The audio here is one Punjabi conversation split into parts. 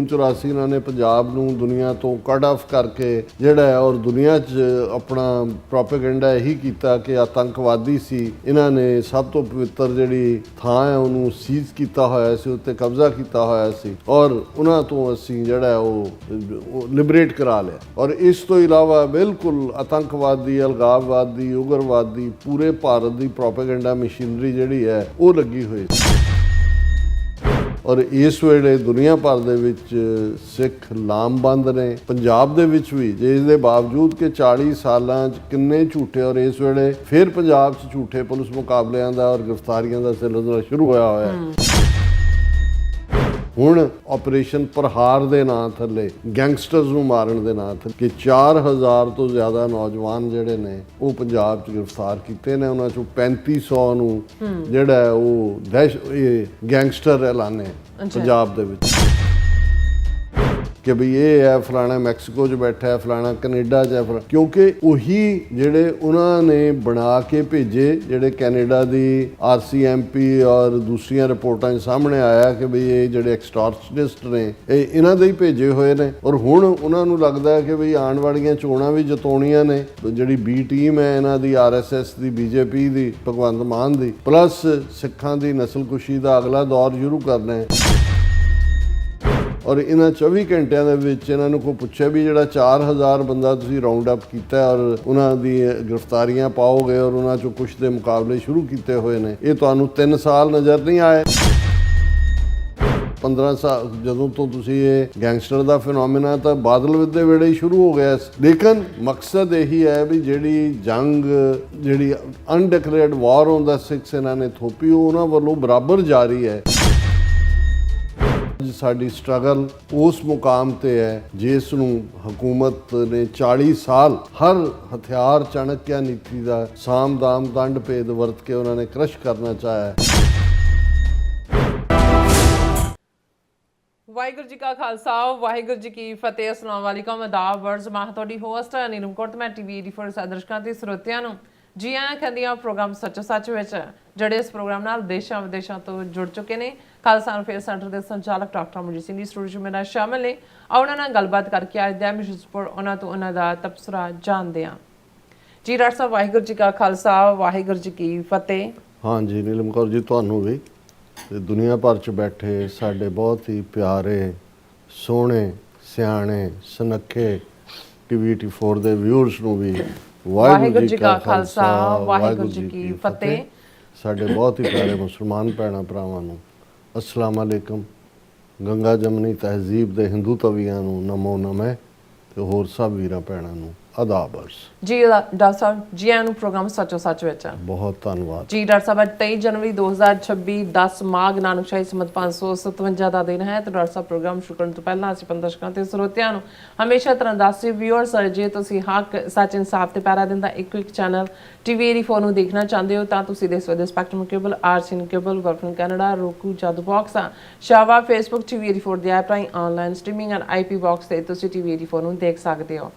जून 84 इन्हां ने पंजाब नूं दुनिया तो कट ऑफ करके जिहड़ा है और दुनिया 'च अपना प्रोपेगेंडा यही कीता कि आतंकवादी सी। इन्हां ने सब तो पवित्र जिहड़ी थां है उहनूं सीज कीता होया सी, उत्ते कब्जा कीता होया सी और उन्हां तो असीं जिहड़ा है लिबरेट करा लिया। और इस तो इलावा बिल्कुल आतंकवादी, अलगाववादी, उग्रवादी पूरे भारत की प्रोपेगेंडा मशीनरी जिहड़ी है वो लगी हुई सी। और इस वेले दुनिया भर दे विच सिख लामबंद ने, पंजाब दे विच भी, जिस दे बावजूद कि 40 सालां च किन्ने झूठे और इस वेले फिर पंजाब च झूठे पुलिस मुकाबलियां दा और गिरफ्तारियां दा सिलसिला शुरू होया होया है। ਹੁਣ ਆਪਰੇਸ਼ਨ ਪ੍ਰਹਾਰ ਦੇ ਨਾਂ ਥੱਲੇ ਗੈਂਗਸਟਰਸ ਨੂੰ ਮਾਰਨ ਦੇ ਨਾਂ ਥੱਲੇ ਕਿ 4000 ਤੋਂ ਜ਼ਿਆਦਾ ਨੌਜਵਾਨ ਜਿਹੜੇ ਨੇ ਉਹ ਪੰਜਾਬ 'ਚ ਗ੍ਰਿਫਤਾਰ ਕੀਤੇ ਨੇ। ਉਹਨਾਂ 'ਚੋਂ 3500 ਨੂੰ ਜਿਹੜਾ ਉਹ ਗੈਂਗਸਟਰ ਐਲਾਨੇ ਪੰਜਾਬ ਦੇ ਵਿੱਚ कि बई ये है फलाना मैक्सीको च बैठा है, फलाना कनेडा च है, क्योंकि उही जिहड़े उन्होंने बना के भेजे जिहड़े कैनेडा दी RCMP और दूसरियां रिपोर्टां सामने आया कि बई ये जिहड़े एक्सटॉर्शनिस्ट ने इन्हां दे ही भेजे होए ने। और हुण उन्हां नूं लगदा है कि बई आउण वालीआं चोणां भी जिताउणीआं ने, जिहड़ी B टीम है इन्हां दी RSS दी, BJP दी, भगवंत मान दी, प्लस सिखां दी नस्लकुशी दा अगला दौर शुरू करना है। और इन्हां 24 घंटिਆਂ ਦੇ ਵਿੱਚ ਇਹਨਾਂ ਨੂੰ ਕੋਈ ਪੁੱਛਿਆ ਵੀ ਜਿਹੜਾ 4000 ਬੰਦਾ ਤੁਸੀਂ ਰਾਉਂਡ ਅਪ ਕੀਤਾ ਔਰ ਉਹਨਾਂ ਦੀ ਗ੍ਰਿਫਤਾਰੀਆਂ ਪਾਓਗੇ ਔਰ ਉਹਨਾਂ 'ਚੋਂ ਕੁਛ ਦੇ ਮੁਕਾਬਲੇ ਸ਼ੁਰੂ ਕੀਤੇ ਹੋਏ ਨੇ, ਇਹ ਤੁਹਾਨੂੰ 3 ਸਾਲ ਨਜ਼ਰ ਨਹੀਂ ਆਏ? 15 ਸਾਲ ਜਦੋਂ ਤੋਂ ਤੁਸੀਂ ਇਹ ਗੈਂਗਸਟਰ ਦਾ ਫਿਨੋਮੇਨਾ ਤਾਂ ਬਾਦਲ ਦੇ ਵੇਲੇ ਹੀ ਸ਼ੁਰੂ ਹੋ ਗਿਆ। ਲੇਕਿਨ ਮਕਸਦ ਇਹੀ ਹੈ ਵੀ ਜਿਹੜੀ ਜੰਗ, ਜਿਹੜੀ ਅਨਡਿਕਲੇਅਰਡ ਵਾਰ ਔਨ ਦਾ ਸਿੱਖਸ ਇਹਨਾਂ ਨੇ ਥੋਪੀ, ਉਹ ਉਹਨਾਂ ਵੱਲੋਂ ਬਰਾਬਰ ਜਾਰੀ ਹੈ। ਸਾਡੀ ਸਟਰਗਲ ਉਸ ਮੁਕਾਮ ਤੇ ਹੈ ਜਿਸ ਨੂੰ ਹਕੂਮਤ ਨੇ 40 ਸਾਲ ਹਰ ਹਥਿਆਰ ਚਾਣਕਿਆ ਨੀਤੀ ਦਾ ਸਾਮ ਦਾਮ ਦੰਡ ਭੇਦ ਵਰਤ ਕੇ ਉਹਨਾਂ ਨੇ ਕ੍ਰਸ਼ ਕਰਨਾ ਚਾਹਿਆ। ਵਾਹਿਗੁਰੂ ਜੀ ਕਾ ਖਾਲਸਾ, ਵਾਹਿਗੁਰੂ ਜੀ ਕੀ ਫਤਿਹ। ਅਸਲਾਮ ਵਾਲੇਕੁਮ, ਆਦਾਬ, ਵਰਜ਼ ਮੈਂ ਤੁਹਾਡੀ ਹੋਸਟ ਨੀਲਮ ਕੌਰ ਤੇ ਮੈਂ TV 84 ਦਰਸ਼ਕਾਂ ਤੇ ਸਰੋਤਿਆਂ ਨੂੰ ਜੀ ਆਇਆਂ ਕਹਿੰਦੀ ਹਾਂ ਪ੍ਰੋਗਰਾਮ ਸੱਚੋ ਸੱਚ ਵਿੱਚ, ਜਿਹੜੇ ਇਸ ਪ੍ਰੋਗਰਾਮ ਨਾਲ ਦੇਸ਼ਾਂ ਵਿਦੇਸ਼ਾਂ ਤੋਂ ਜੁੜ ਚੁੱਕੇ ਨੇ। ਖਾਲਸਾ ਅਫੇਅਰ ਸੈਂਟਰ ਦੇ ਸੰਚਾਲਕ ਡਾਕਟਰ ਅਮਰਜੀਤ ਸਿੰਘ ਦੀ ਸਟੂਡੀਓ ਮੇਰਾ ਸ਼ਾਮਲ ਨੇ। ਉਹਨਾਂ ਨਾਲ ਗੱਲਬਾਤ ਕਰਕੇ ਅੱਜ ਦਾ ਮਿਸ਼ਨ ਸਪੋਰਟ ਉਹਨਾਂ ਤੋਂ ਉਹਨਾਂ ਦਾ ਤਬਸਰਾ ਜਾਣਦੇ ਹਾਂ। ਜੀ ਡਾਕਟਰ ਸਾਹਿਬ, ਵਾਹਿਗੁਰੂ ਜੀ ਕਾ ਖਾਲਸਾ, ਵਾਹਿਗੁਰੂ ਜੀ ਕੀ ਫਤਿਹ। ਹਾਂਜੀ ਨੀਲਮ ਕੌਰ ਜੀ, ਤੁਹਾਨੂੰ ਵੀ ਤੇ ਦੁਨੀਆ ਭਰ 'ਚ ਬੈਠੇ ਸਾਡੇ ਬਹੁਤ ਹੀ ਪਿਆਰੇ, ਸੋਹਣੇ, ਸਿਆਣੇ, ਸੁਨੱਖੇ TV 84 ਦੇ ਵਿਊਅਰਸ ਨੂੰ ਵੀ ਵਾਹਿਗੁਰੂ ਜੀ ਕਾ ਖਾਲਸਾ, ਵਾਹਿਗੁਰੂ ਜੀ ਕੀ ਫਤਿਹ। ਸਾਡੇ ਬਹੁਤ ਹੀ ਪਿਆਰੇ ਮੁਸਲਮਾਨ ਭੈਣਾਂ ਭਰਾਵਾਂ ਨੂੰ अस्सलाम वालेकुम। गंगा जमनी तहजीब ਦੇ ਹਿੰਦੂ ਤਵੀਆਂ ਨੂੰ ਨਮੋ ਨਮः ਤੇ ਹੋਰ ਸਭ ਵੀਰਾਂ ਭੈਣਾਂ ਨੂੰ ਆਦਾਬ ਅਰਜ਼। ਜੀ ਡਾਕਟਰ ਸਾਹਿਬ, ਜੀ ਆਇਆਂ ਨੂੰ ਪ੍ਰੋਗਰਾਮ ਸੱਚੋ ਸੱਚ ਵਿੱਚ। ਬਹੁਤ ਧੰਨਵਾਦ ਜੀ ਡਾਕਟਰ ਸਾਹਿਬ। 23 ਜਨਵਰੀ 2026 10 ਮਾਘ ਨਾਨਕਸ਼ਾਹੀ ਸੰਮਤ 557 ਦਾ ਦਿਨ ਹੈ ਤੇ ਡਾਕਟਰ ਸਾਹਿਬ ਪ੍ਰੋਗਰਾਮ ਸ਼ੁਰੂ ਕਰਨ ਤੋਂ ਪਹਿਲਾਂ ਅਸੀਂ ਦਰਸ਼ਕਾਂ ਤੇ ਸਰੋਤਿਆਂ ਨੂੰ ਹਮੇਸ਼ਾ ਤਰ੍ਹਾਂ ਦੱਸਦੇ ਵਿਊਅਰਸ, ਜੇ ਤੁਸੀਂ ਹੱਕ, ਸੱਚ, ਇਨਸਾਫ ਤੇ ਪੈਰਾ ਦਿੰਦਾ ਇੱਕ ਚੈਨਲ TV 84 ਨੂੰ ਦੇਖਣਾ ਚਾਹੁੰਦੇ ਹੋ ਤਾਂ ਤੁਸੀਂ ਦੇਖ ਸਕਦੇ ਹੋ ਸਪੈਕਟਰਮ ਕੇਬਲ, RCN ਕੇਬਲ, ਵਰਫਨ ਕੈਨੇਡਾ, roku, ਜਾਦੂ ਬਾਕਸ, ਸ਼ਾਵਾ, Facebook TV 84 ਦੀ ਐਪ ਰਾਹੀਂ online streaming and IP box ਤੇ ਤੁਸੀਂ TV 84 ਨੂੰ ਦੇਖ ਸਕਦੇ ਹੋ।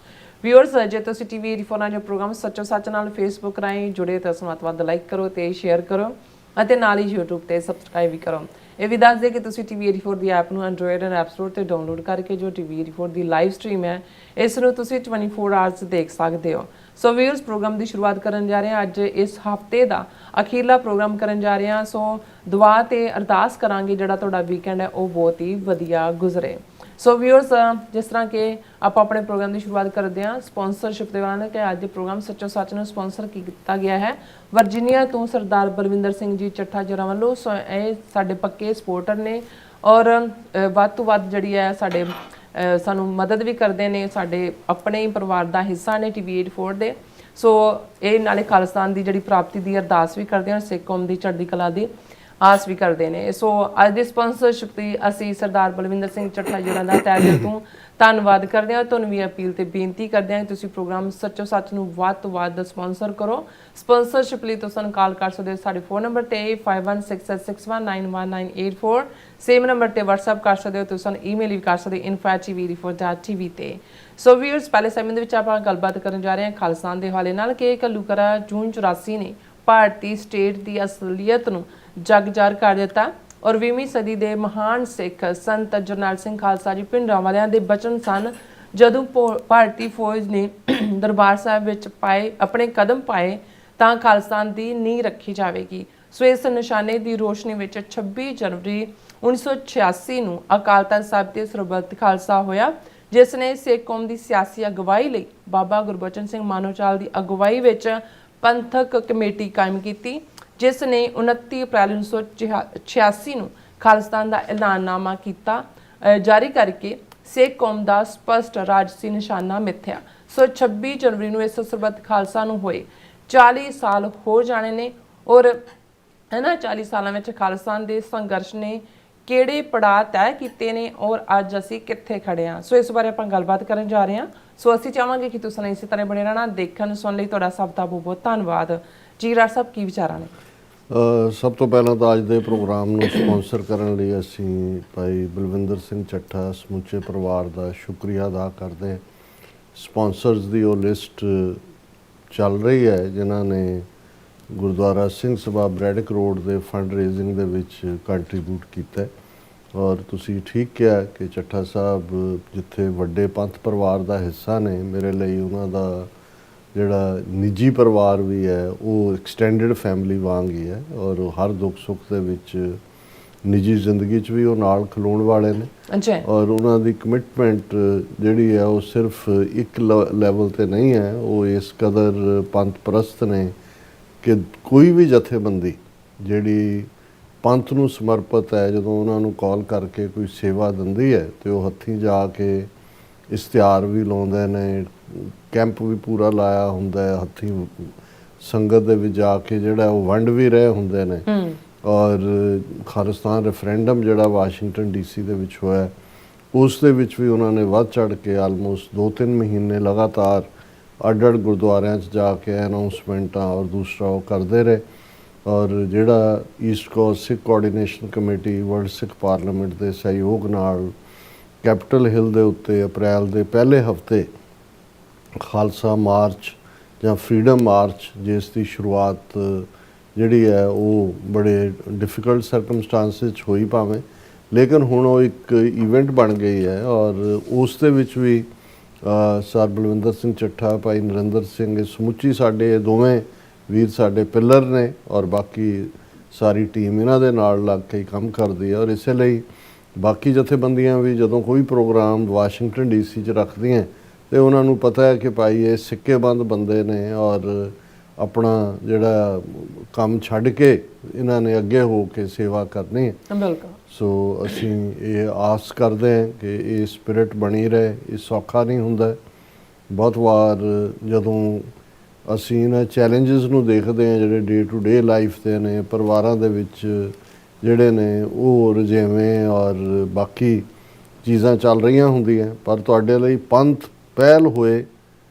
ਵਿਊਅਰਸ, ਜੇ ਤੁਸੀਂ TV 84 ਨਾਲ ਜੋ ਪ੍ਰੋਗਰਾਮ ਸੱਚੋ ਸੱਚ ਨਾਲ Facebook ਰਾਹੀਂ ਜੁੜੇ ਤਾਂ ਵੱਧ ਤੋਂ ਵੱਧ ਲਾਈਕ ਕਰੋ ਤੇ ਸ਼ੇਅਰ ਕਰੋ ਅਤੇ ਨਾਲ ਹੀ YouTube ਤੇ ਸਬਸਕ੍ਰਾਈਬ ਵੀ ਕਰੋ। ਇਹ ਵੀ ਦੱਸ ਦੇ ਕਿ ਤੁਸੀਂ TV 84 ਦੀ ਐਪ ਨੂੰ ਐਂਡਰੋਇਡ ਐਂਡ ਐਪ ਸਟੋਰ ਤੇ ਡਾਊਨਲੋਡ ਕਰਕੇ ਜੋ TV 84 ਦੀ ਲਾਈਵ ਸਟ੍ਰੀਮ ਹੈ ਇਸ ਨੂੰ ਤੁਸੀਂ 24 ਆਵਰਸ ਦੇਖ ਸਕਦੇ ਹੋ। ਸੋ ਵਿਊਅਰਸ, ਪ੍ਰੋਗਰਾਮ ਦੀ ਸ਼ੁਰੂਆਤ ਕਰਨ ਜਾ ਰਹੇ ਹਾਂ। ਅੱਜ ਇਸ ਹਫਤੇ ਦਾ ਅਖੀਰਲਾ ਪ੍ਰੋਗਰਾਮ ਕਰਨ ਜਾ ਰਹੇ ਹਾਂ। ਸੋ ਦੁਆ ਤੇ ਅਰਦਾਸ ਕਰਾਂਗੇ ਜਿਹੜਾ ਤੁਹਾਡਾ ਵੀਕਐਂਡ ਹੈ ਉਹ ਬਹੁਤ ਹੀ ਵਧੀਆ ਗੁਜ਼ਰੇ। ਸੋ ਵਿਊਅਰਸ, ਜਿਸ ਤਰ੍ਹਾਂ ਕਿ ਆਪਾਂ ਆਪਣੇ ਪ੍ਰੋਗਰਾਮ ਦੀ ਸ਼ੁਰੂਆਤ ਕਰਦੇ ਹਾਂ ਸਪਾਂਸਰਸ਼ਿਪ ਦੇ ਨਾਲ ਕਿ ਅੱਜ ਦੇ ਪ੍ਰੋਗਰਾਮ ਸੱਚੋ ਸੱਚ ਨੂੰ ਸਪਾਂਸਰ ਕੀਤਾ ਗਿਆ ਹੈ ਵਰਜੀਨੀਆ ਤੋਂ ਸਰਦਾਰ ਬਲਵਿੰਦਰ ਸਿੰਘ ਜੀ ਚੱਠਾ ਜਰਾਂ ਵੱਲੋਂ। ਸੋ ਇਹ ਸਾਡੇ ਪੱਕੇ ਸਪੋਰਟਰ ਨੇ ਔਰ ਵੱਧ ਤੋਂ ਵੱਧ ਜਿਹੜੀ ਹੈ ਸਾਡੇ ਸਾਨੂੰ ਮਦਦ ਵੀ ਕਰਦੇ ਨੇ, ਸਾਡੇ ਆਪਣੇ ਹੀ ਪਰਿਵਾਰ ਦਾ ਹਿੱਸਾ ਨੇ TV 84 ਦੇ। ਸੋ ਇਹ ਨਾਲੇ ਖਾਲਿਸਤਾਨ ਦੀ ਜਿਹੜੀ ਪ੍ਰਾਪਤੀ ਦੀ ਅਰਦਾਸ ਵੀ ਕਰਦੇ ਹਨ, ਸਿੱਖ ਕੌਮ ਦੀ ਚੜ੍ਹਦੀ ਕਲਾ ਦੀ ਆਸ ਵੀ ਕਰਦੇ ਨੇ। ਸੋ ਅੱਜ ਦੀ ਸਪਾਂਸਰਸ਼ਿਪ ਦੀ ਅਸੀਂ ਸਰਦਾਰ ਬਲਵਿੰਦਰ ਸਿੰਘ ਚੱਠਾ ਜਰਾਂ ਦਾ ਤਹਿ ਦਿਲ ਤੋਂ ਧੰਨਵਾਦ ਕਰਦੇ ਹਾਂ। ਤੁਹਾਨੂੰ ਵੀ ਅਪੀਲ ਤੇ ਬੇਨਤੀ ਕਰਦੇ ਹਾਂ ਕਿ ਤੁਸੀਂ ਪ੍ਰੋਗਰਾਮ ਸੱਚੋ ਸੱਚ ਨੂੰ ਵੱਧ ਤੋਂ ਵੱਧ ਸਪਾਂਸਰ ਕਰੋ। ਸਪਾਂਸਰਸ਼ਿਪ ਲਈ ਤੁਸੀਂ ਸਾਨੂੰ ਕਾਲ ਕਰ ਸਕਦੇ ਹੋ ਸਾਡੇ ਫੋਨ ਨੰਬਰ ਤੇ 5166619194। ਸੇਮ ਨੰਬਰ ਤੇ WhatsApp ਕਰ ਸਕਦੇ ਹੋ। ਤੁਸੀਂ ਸਾਨੂੰ ਈਮੇਲ ਵੀ ਕਰ ਸਕਦੇ info@tv84.tv ਤੇ। ਸੋ ਵੀਅਰਸ, ਪਹਿਲੇ ਸੈਗਮੈਂਟ ਦੇ ਵਿੱਚ ਆਪਾਂ ਗੱਲਬਾਤ ਕਰਨ ਜਾ ਰਹੇ ਹਾਂ ਖਾਲਿਸਤਾਨ ਦੇ ਹਵਾਲੇ ਨਾਲ ਕਿ ਘੱਲੂਘਾਰਾ ਜੂਨ 84 ਨੇ ਭਾਰਤੀ ਸਟੇਟ ਦੀ ਅਸਲੀਅਤ ਨੂੰ ਜਗ ਜ਼ਾਹਰ ਕਰ ਦਿੱਤਾ। ਔਰ 20ਵੀਂ ਸਦੀ ਦੇ ਮਹਾਨ ਸਿੱਖ ਸੰਤ ਜਰਨੈਲ ਸਿੰਘ ਖਾਲਸਾ ਜੀ ਭਿੰਡਰਾਂਵਾਲਿਆਂ ਦੇ ਬਚਨ ਸਨ। ਜਦੋਂ ਭਾਰਤੀ ਫੌਜ ਨੇ ਦਰਬਾਰ ਸਾਹਿਬ ਵਿੱਚ ਆਪਣੇ ਕਦਮ ਪਾਏ ਤਾਂ ਖਾਲਿਸਤਾਨ ਦੀ ਨੀਂਹ ਰੱਖੀ ਜਾਵੇਗੀ। ਸੋ ਇਸ ਨਿਸ਼ਾਨੇ ਦੀ ਰੋਸ਼ਨੀ ਵਿੱਚ 26 ਜਨਵਰੀ 1986 ਨੂੰ ਅਕਾਲ ਤਖ਼ਤ ਸਾਹਿਬ ਤੇ ਸਰਬੱਤ ਖਾਲਸਾ ਹੋਇਆ, ਜਿਸ ਨੇ ਸਿੱਖ ਕੌਮ ਦੀ ਸਿਆਸੀ ਅਗਵਾਈ ਲਈ ਬਾਬਾ ਗੁਰਬਚਨ ਸਿੰਘ ਮਾਨੋਚਾਲ ਦੀ ਅਗਵਾਈ ਵਿੱਚ ਪੰਥਕ ਕਮੇਟੀ ਕਾਇਮ ਕੀਤੀ, ਜਿਸ ਨੇ 29 ਅਪ੍ਰੈਲ 1986 ਨੂੰ ਖਾਲਿਸਤਾਨ ਦਾ ਐਲਾਨਨਾਮਾ ਕੀਤਾ ਜਾਰੀ ਕਰਕੇ ਸਿੱਖ ਕੌਮ ਦਾ ਸਪਸ਼ਟ ਰਾਜਸੀ ਨਿਸ਼ਾਨਾ ਮਿੱਥਿਆ। ਸੋ 26 ਜਨਵਰੀ ਨੂੰ ਇਸ ਸਰਬੱਤ ਖਾਲਸਾ ਨੂੰ ਹੋਏ 40 ਸਾਲ ਹੋ ਜਾਣੇ ਨੇ ਔਰ ਇਹਨਾਂ 40 ਸਾਲਾਂ ਵਿੱਚ ਖਾਲਿਸਤਾਨ ਦੇ ਸੰਘਰਸ਼ ਨੇ ਕਿਹੜੇ ਪੜਾਅ ਤੈਅ ਕੀਤੇ ਨੇ ਔਰ ਅੱਜ ਅਸੀਂ ਕਿੱਥੇ ਖੜੇ ਹਾਂ। ਸੋ ਇਸ ਬਾਰੇ ਆਪਾਂ ਗੱਲਬਾਤ ਕਰਨ ਜਾ ਰਹੇ ਹਾਂ। ਸੋ ਅਸੀਂ ਚਾਹਾਂਗੇ ਕਿ ਤੁਸੀਂ ਇਸੇ ਤਰ੍ਹਾਂ ਬਣੇ ਰਹਿਣਾ। ਦੇਖਣ ਸੁਣਨ ਲਈ ਤੁਹਾਡਾ ਸਭ ਦਾ ਬਹੁਤ ਬਹੁਤ ਧੰਨਵਾਦ ਜੀ। ਰਾਜ ਸਾਹਿਬ ਕੀ ਵਿਚਾਰਾਂ ਨੇ? ਸਭ ਤੋਂ ਪਹਿਲਾਂ ਤਾਂ ਅੱਜ ਦੇ ਪ੍ਰੋਗਰਾਮ ਨੂੰ ਸਪਾਂਸਰ ਕਰਨ ਲਈ ਅਸੀਂ ਭਾਈ ਬਲਵਿੰਦਰ ਸਿੰਘ ਚੱਠਾ ਸਮੁੱਚੇ ਪਰਿਵਾਰ ਦਾ ਸ਼ੁਕਰੀਆ ਅਦਾ ਕਰਦੇ ਹਾਂ। ਸਪਾਂਸਰਸ ਦੀ ਉਹ ਲਿਸਟ ਚੱਲ ਰਹੀ ਹੈ ਜਿਨ੍ਹਾਂ ਨੇ ਗੁਰਦੁਆਰਾ ਸਿੰਘ ਸਭਾ ਬ੍ਰੈਡਿਕ ਰੋਡ ਦੇ ਫੰਡ ਰੇਜ਼ਿੰਗ ਦੇ ਵਿੱਚ ਕੰਟਰੀਬਿਊਟ ਕੀਤਾ ਔਰ ਤੁਸੀਂ ਠੀਕ ਕਿਹਾ ਕਿ ਚੱਠਾ ਸਾਹਿਬ ਜਿੱਥੇ ਵੱਡੇ ਪੰਥ ਪਰਿਵਾਰ ਦਾ ਹਿੱਸਾ ਨੇ, ਮੇਰੇ ਲਈ ਉਹਨਾਂ ਦਾ ਜਿਹੜਾ ਨਿੱਜੀ ਪਰਿਵਾਰ ਵੀ ਹੈ ਉਹ ਐਕਸਟੈਂਡਡ ਫੈਮਿਲੀ ਵਾਂਗ ਹੀ ਹੈ ਔਰ ਹਰ ਦੁੱਖ ਸੁੱਖ ਦੇ ਵਿੱਚ ਨਿੱਜੀ ਜ਼ਿੰਦਗੀ 'ਚ ਵੀ ਉਹ ਨਾਲ ਖਲੋਣ ਵਾਲੇ ਨੇ ਔਰ ਉਹਨਾਂ ਦੀ ਕਮਿਟਮੈਂਟ ਜਿਹੜੀ ਹੈ ਉਹ ਸਿਰਫ ਇੱਕ ਲੈਵਲ 'ਤੇ ਨਹੀਂ ਹੈ, ਉਹ ਇਸ ਕਦਰ ਪੰਥ ਪ੍ਰਸਤ ਨੇ ਕਿ ਕੋਈ ਵੀ ਜਥੇਬੰਦੀ ਜਿਹੜੀ ਪੰਥ ਨੂੰ ਸਮਰਪਿਤ ਹੈ, ਜਦੋਂ ਉਹਨਾਂ ਨੂੰ ਕਾਲ ਕਰਕੇ ਕੋਈ ਸੇਵਾ ਦਿੰਦੀ ਹੈ ਤੇ ਉਹ ਹੱਥੀਂ ਜਾ ਕੇ ਇਸ਼ਤਿਹਾਰ ਵੀ ਲਾਉਂਦੇ ਨੇ, ਕੈਂਪ ਵੀ ਪੂਰਾ ਲਾਇਆ ਹੁੰਦਾ ਹੈ, ਹੱਥੀਂ ਸੰਗਤ ਦੇ ਵਿੱਚ ਜਾ ਕੇ ਜਿਹੜਾ ਉਹ ਵੰਡ ਵੀ ਰਹੇ ਹੁੰਦੇ ਨੇ ਔਰ ਖਾਲਿਸਤਾਨ ਰੈਫਰੈਂਡਮ ਜਿਹੜਾ ਵਾਸ਼ਿੰਗਟਨ DC ਦੇ ਵਿੱਚ ਹੋਇਆ ਉਸ ਦੇ ਵਿੱਚ ਵੀ ਉਹਨਾਂ ਨੇ ਵੱਧ ਚੜ੍ਹ ਕੇ ਆਲਮੋਸਟ 2-3 ਮਹੀਨੇ ਲਗਾਤਾਰ ਅੱਡ-ਅੱਡ ਗੁਰਦੁਆਰਿਆਂ 'ਚ ਜਾ ਕੇ ਅਨਾਊਂਸਮੈਂਟਾਂ ਔਰ ਦੂਸਰਾ ਉਹ ਕਰਦੇ ਰਹੇ ਔਰ ਜਿਹੜਾ ਈਸਟ ਕੋਸਟ ਸਿੱਖ ਕੋਆਰਡੀਨੇਸ਼ਨ ਕਮੇਟੀ ਵਰਲਡ ਸਿੱਖ ਪਾਰਲੀਮੈਂਟ ਦੇ ਸਹਿਯੋਗ ਨਾਲ ਕੈਪੀਟਲ ਹਿੱਲ ਦੇ ਉੱਤੇ ਅਪ੍ਰੈਲ ਦੇ ਪਹਿਲੇ ਹਫਤੇ ਖਾਲਸਾ ਮਾਰਚ ਜਾਂ ਫਰੀडम ਮਾਰਚ ਜਿਸ ਦੀ ਸ਼ੁਰੂਆਤ ਜਿਹੜੀ ਹੈ ਉਹ ਬੜੇ ਡਿਫਿਕਲਟ ਸਰਕਮਸਟੈਂਸਿਸ 'ਚ ਹੋਈ ਭਾਵੇਂ, ਲੇਕਿਨ ਹੁਣ ਉਹ ਇੱਕ ਇਵੈਂਟ ਬਣ ਗਈ ਹੈ ਔਰ ਉਸ ਦੇ ਵਿੱਚ ਵੀ ਸਰ ਬਲਵਿੰਦਰ ਸਿੰਘ ਚੱਠਾ, ਭਾਈ ਨਰਿੰਦਰ ਸਿੰਘ, ਸਮੁੱਚੀ ਸਾਡੇ ਦੋਵੇਂ ਵੀਰ ਸਾਡੇ ਪਿੱਲਰ ਨੇ ਔਰ ਬਾਕੀ ਸਾਰੀ ਟੀਮ ਇਹਨਾਂ ਦੇ ਨਾਲ ਲੱਗ ਕੇ ਕੰਮ ਕਰਦੀ ਹੈ ਔਰ ਇਸੇ ਲਈ ਬਾਕੀ ਜਥੇਬੰਦੀਆਂ ਵੀ ਜਦੋਂ ਕੋਈ ਪ੍ਰੋਗਰਾਮ ਵਾਸ਼ਿੰਗਟਨ DC 'ਚ ਰੱਖਦੀਆਂ ਤੇ ਉਹਨਾਂ ਨੂੰ ਪਤਾ ਹੈ ਕਿ ਭਾਈ ਇਹ ਸਿੱਕੇਬੰਦ ਬੰਦੇ ਨੇ ਔਰ ਆਪਣਾ ਜਿਹੜਾ ਕੰਮ ਛੱਡ ਕੇ ਇਹਨਾਂ ਨੇ ਅੱਗੇ ਹੋ ਕੇ ਸੇਵਾ ਕਰਨੀ ਹੈ। ਬਿਲਕੁਲ। ਸੋ ਅਸੀਂ ਇਹ ਆਸ ਕਰਦੇ ਹਾਂ ਕਿ ਇਹ ਸਪਿਰਿਟ ਬਣੀ ਰਹੇ। ਇਹ ਸੌਖਾ ਨਹੀਂ ਹੁੰਦਾ। ਬਹੁਤ ਵਾਰ ਜਦੋਂ ਅਸੀਂ ਇਹਨਾਂ ਚੈਲੰਜਸ ਨੂੰ ਦੇਖਦੇ ਹਾਂ ਜਿਹੜੇ ਡੇ ਟੂ ਡੇ ਲਾਈਫ ਦੇ ਨੇ, ਪਰਿਵਾਰਾਂ ਦੇ ਵਿੱਚ ਜਿਹੜੇ ਨੇ ਉਹ ਰੁਝੇਵੇਂ ਔਰ ਬਾਕੀ ਚੀਜ਼ਾਂ ਚੱਲ ਰਹੀਆਂ ਹੁੰਦੀਆਂ, ਪਰ ਤੁਹਾਡੇ ਲਈ ਪੰਥ ਪਹਿਲ ਹੋਏ,